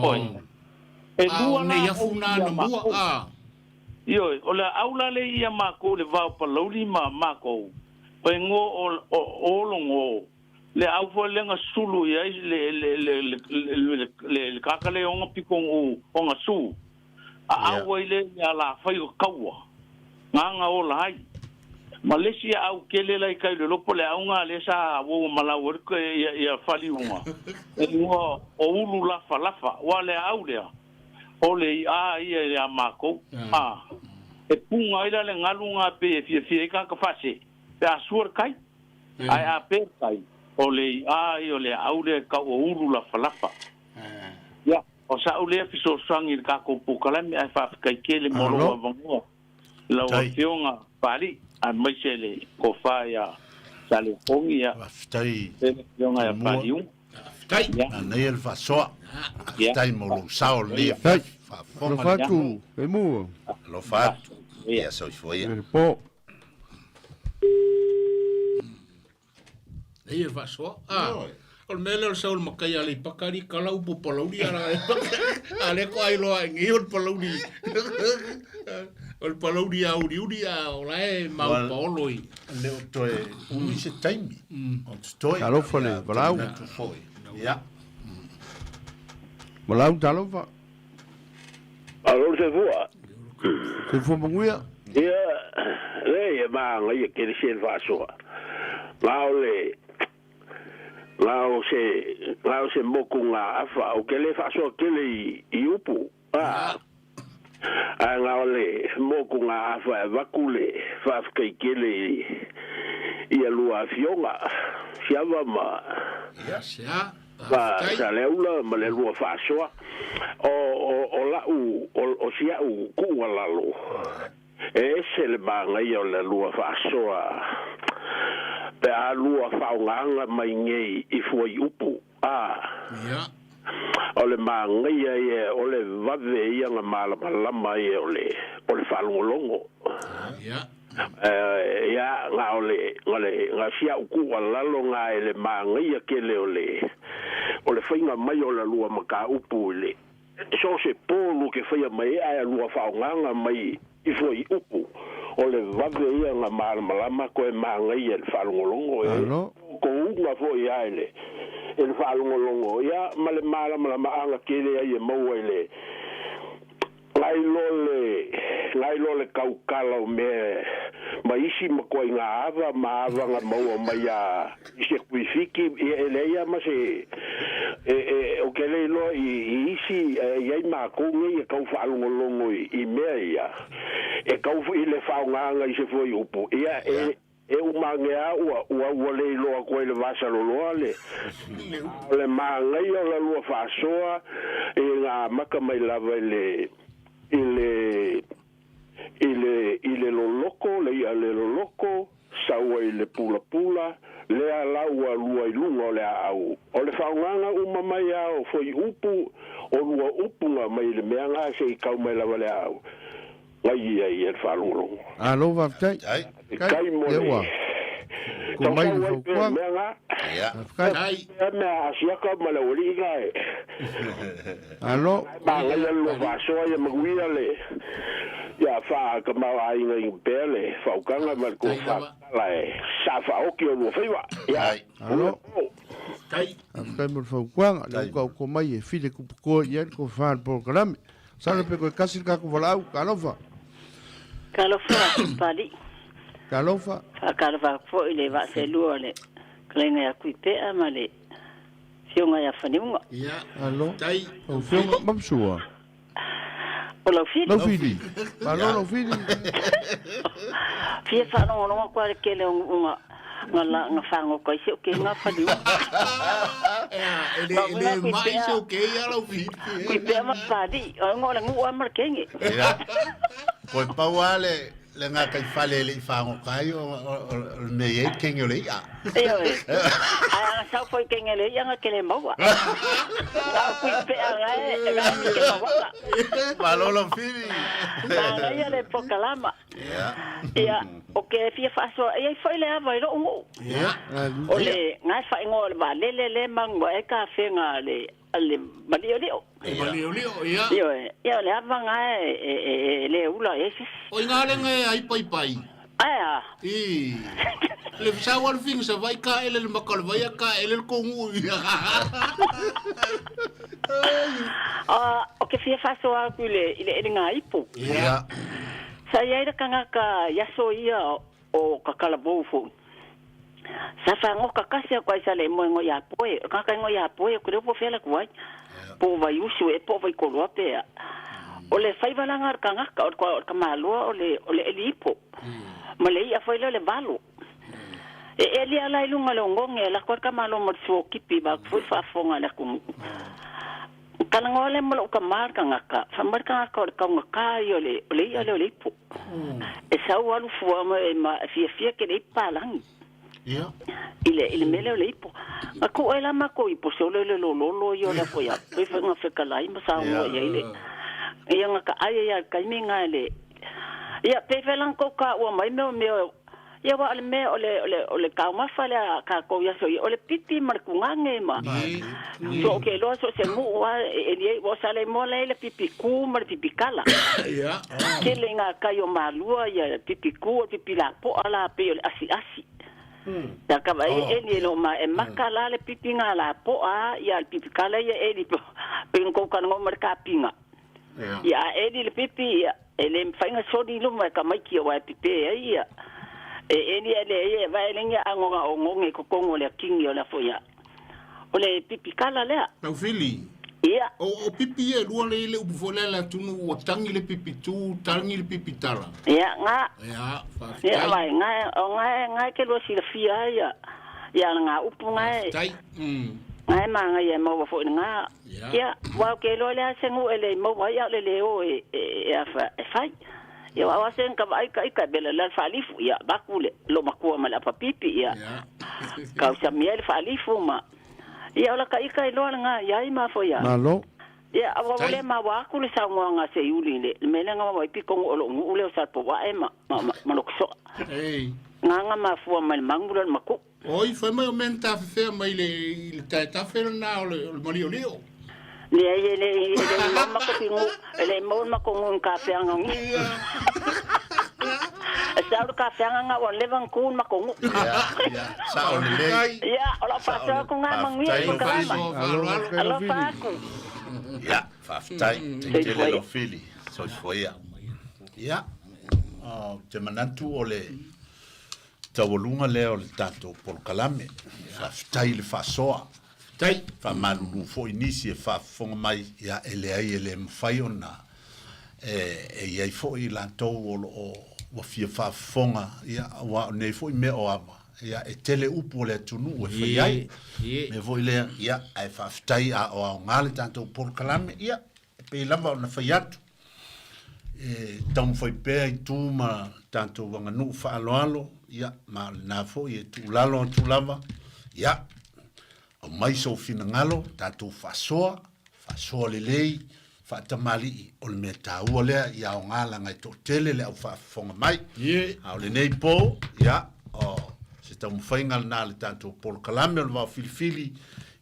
oi e Lua na yafu na lua. Yo, ola aula le ia mako le va pa loli ma ko. Pe ngo o longo le au fo lenga sulu ia le kakale o piko o nga su. Au ile ya la fai o kaua. Nga o la hai. Malaysia au kele lai kai le lopo le au nga le sa wo malawor ko ia fali uma. E ngo o ulu lafa wa le au le. Ole ia ia mako e e punga ila le ngalunga pe fie ka fase pe asur kai ai a pe kai ole ole aule ka o uru la falafa ya o sa ule fiso sangi ka ko pukalami ai fa kai kele molo vango la opionga pali a maisele ko fa ya sale pongia tai yonga ya pali tai na el fa so tai molo sao le fa lo fatu e mu lo fatu ya so foi po Ia fa so. O mele o saul makai ali pakari kalau po palauri ara. Ale ko ai lo ngi o palauri. O palauri uri o lai mau poloi. Le to e un se taimi. O stoi. Alo fole, brau. Ya. Brau talo fa. Alo se voa. Se fo manguia. Ia, le ma ngai ke se fa so. Lao se mokunga afa o ke le fa so ke le iupu. Ngao le mokunga afa vakule fa ke le ia lua fionga. Siava ma. Ya sia. Sa leula ma le lua fa so. O la o sia u ku lalo. Se le banga ia le lua fa so. Pe a lua whaunganga mai ngei I fuai upu. Ia. Ole manga ia ole vave ia nga malama ia ole whalongolongo. Ia. Ia nga nga sia uku alalo nga ele manga ia kele ole whainga mai ole lua maka upu ele. So se polu ke whaia mai a lua whaunganga mai I fuai upu. Ole vave ia nga malama ko manga ia falongolongo ko unga fo ia ele el falongolongo ia male malama anga kele ia mo ele lai lole kaukala me maisi mako nga ava nga mo maya se kuifiki ele ia ma se o kele lo isi ia ma ko ngi ka falongolongo I meia e kau ile faunganga I se foi upu ia e umangea ua le loa koe le vasa loloa le mangai o la lua fasoa e ngā maka mai lava ile loloko le ia le loloko saua I le pula le ala ua lua I lunga o le au o le faunganga umamai au foi upu o lua upunga mai le meanga se I kau mai lava le au Ngai ia whalongolongo. Alo vaftai. Kai mo le. Ko mai fo kwa. Ia. Kai. Mea asiaka malawari kai. Alo. Ba ngai lo vaso ia maguia le. Ia fa ka mau ai ngai pele, fa ukanga mal ko fa la sa fa o ki o feiwa. Ia. Alo. Kai. Kai mo fo kwa, lo ko mai e file ku ko ia ko fa program. Sale pe ko kasi ka ko volau, kalofa. Kalofa pali. Kalofa. Kalofa fo ile va se luole. Klenga ya kuipe amale. Fionga ya faniunga. Ia. Alo. Tai. O fionga mamsua. O lo fili. Lo fili. Alo lo fili. Fie fa no kwa kele unga nga fango ko se ke nga fadiu. Ele mai se o ke ia lo fili. Kuipe ma pali. O ngola ngua markenge. Ia. Ko pauale le nga kai fale le fango kai o me ye kengo le ia. Ai sa foi kengo le ia nga kele maua. Kuipe nga ke maua. Malolo fili. Nga ia le pokalama. Ia. O ke fia faso ia foi le ava ro ungo. Ia. Ole nga fa ngol ba le mango e ka fenga le malio. Malio ia. Ia le ava nga le ula ese. O ngale ngai ai pai. Aya. Le sa wal fing sa vai ka ele le makal vai ka ele ko ngu. O ke fia faso a kule ile nga ipo. Ia. Sa ia kanga ka yaso ia o kakala bofu. Sa fa ngo kakase ko isa le mo ngo ya poe. Ka ngo ya poe ko po fela ko ai. Po vai usu e po vai ko lope. o le fai valanga kangaka o ka malua o le elipo ma le ia foi le valo e li ala ilunga le ngonge la kwa ka malo mo so kipi ba foi fa fonga le ku kana ngole mo ka marka ngaka fa marka ka ngaka yo le ia le elipo e sa walu fua ma fia ke le palang ia ile mele le ipo ako ela mako ipo so le lo yo le foi pe fa nga fe kala i ma sa mo ye ile ia nga ka ai ya ka mi nga le ia pe fe lan ko ka o mai me ia wa me ole ka ma fa le ka ko ya so ole pipi mar ku nga nge ma so ke lo so se mu wa ele wo sale mo le pipi ku mar pipi kala ia ke le nga ka yo malua ya pipi ku pipi la po ala pe ole asi da ka vai e lo ma e makala le pipi nga la po a ya pipi kala ya e di po ko kan ngo mar ka pinga ya e di le pipi ya ele fainga so di lo ma ka mai ki wa pipi ya e ni ele vai lenga angonga ongonge ko kongo le kingi ola fo ya ole pipi kala le tau fili ia o pipi e lua le upu folela tunu o tangi le pipi tu tangi le pipi tala ia nga ia ia mai nga ke lo si fia ya nga upu nga tai ngai manga ia mo fo nga ia wa ke lo le sengu ele mo wa ya le o e fa fai ia wa sen ka vai ka bela la falifu ia bakule lo makua mala papipi ia ka sa miel falifu ma ia ola ka lo nga ia ma fo ia malo ia awa le ma wa ku le sa nga se yuli le mele nga wa pi ko o lo ule sa po wa ma lo so nga ma fu ma mangulo ma ku oi foi mai aumenta fe mai le ta fe na o mari o leo le ma ko pingu le mo ma ko un ka pe nga sa ka pe nga o le van ku ma ko sa o le ia ola fa sa ko nga mangi ko ka alo fa ko ia fa tai te lo fili so foi ia te manatu ole tawolunga leo le tato por kalame fa tai le fa soa tai fa malu fo inisi fa fonga mai ya ele mfai ona ia fo i la to o fia fa fonga ia wa ne fo me o ama ia tele upo le tunu e fai me vo ile ia ai fa tai a o ngale tanto por kalame ia pe lava na fai atu tam foi pe tuma tanto wanga nu fa alo ia ma na fo i tu lava ia o mai so fina ngalo tatu fasoa le lei fa tamali o le meta o le ia o ngala ngai to tele le au fa fonga mai au le nei po ia o se tam faingal na le tatu por kalame o va filfili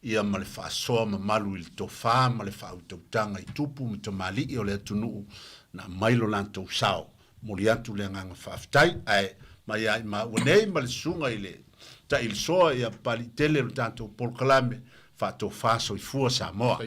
ia ma le fasoa ma malu il to fa ma le fa auto tanga i tupu mo tamali o le tunu na mai lo lanto sao moriatu le nganga fa tai ai mai ai ma nei ma le sunga ile ta il soa ia palitele tanto por kalame fa to fa so i fu Samoa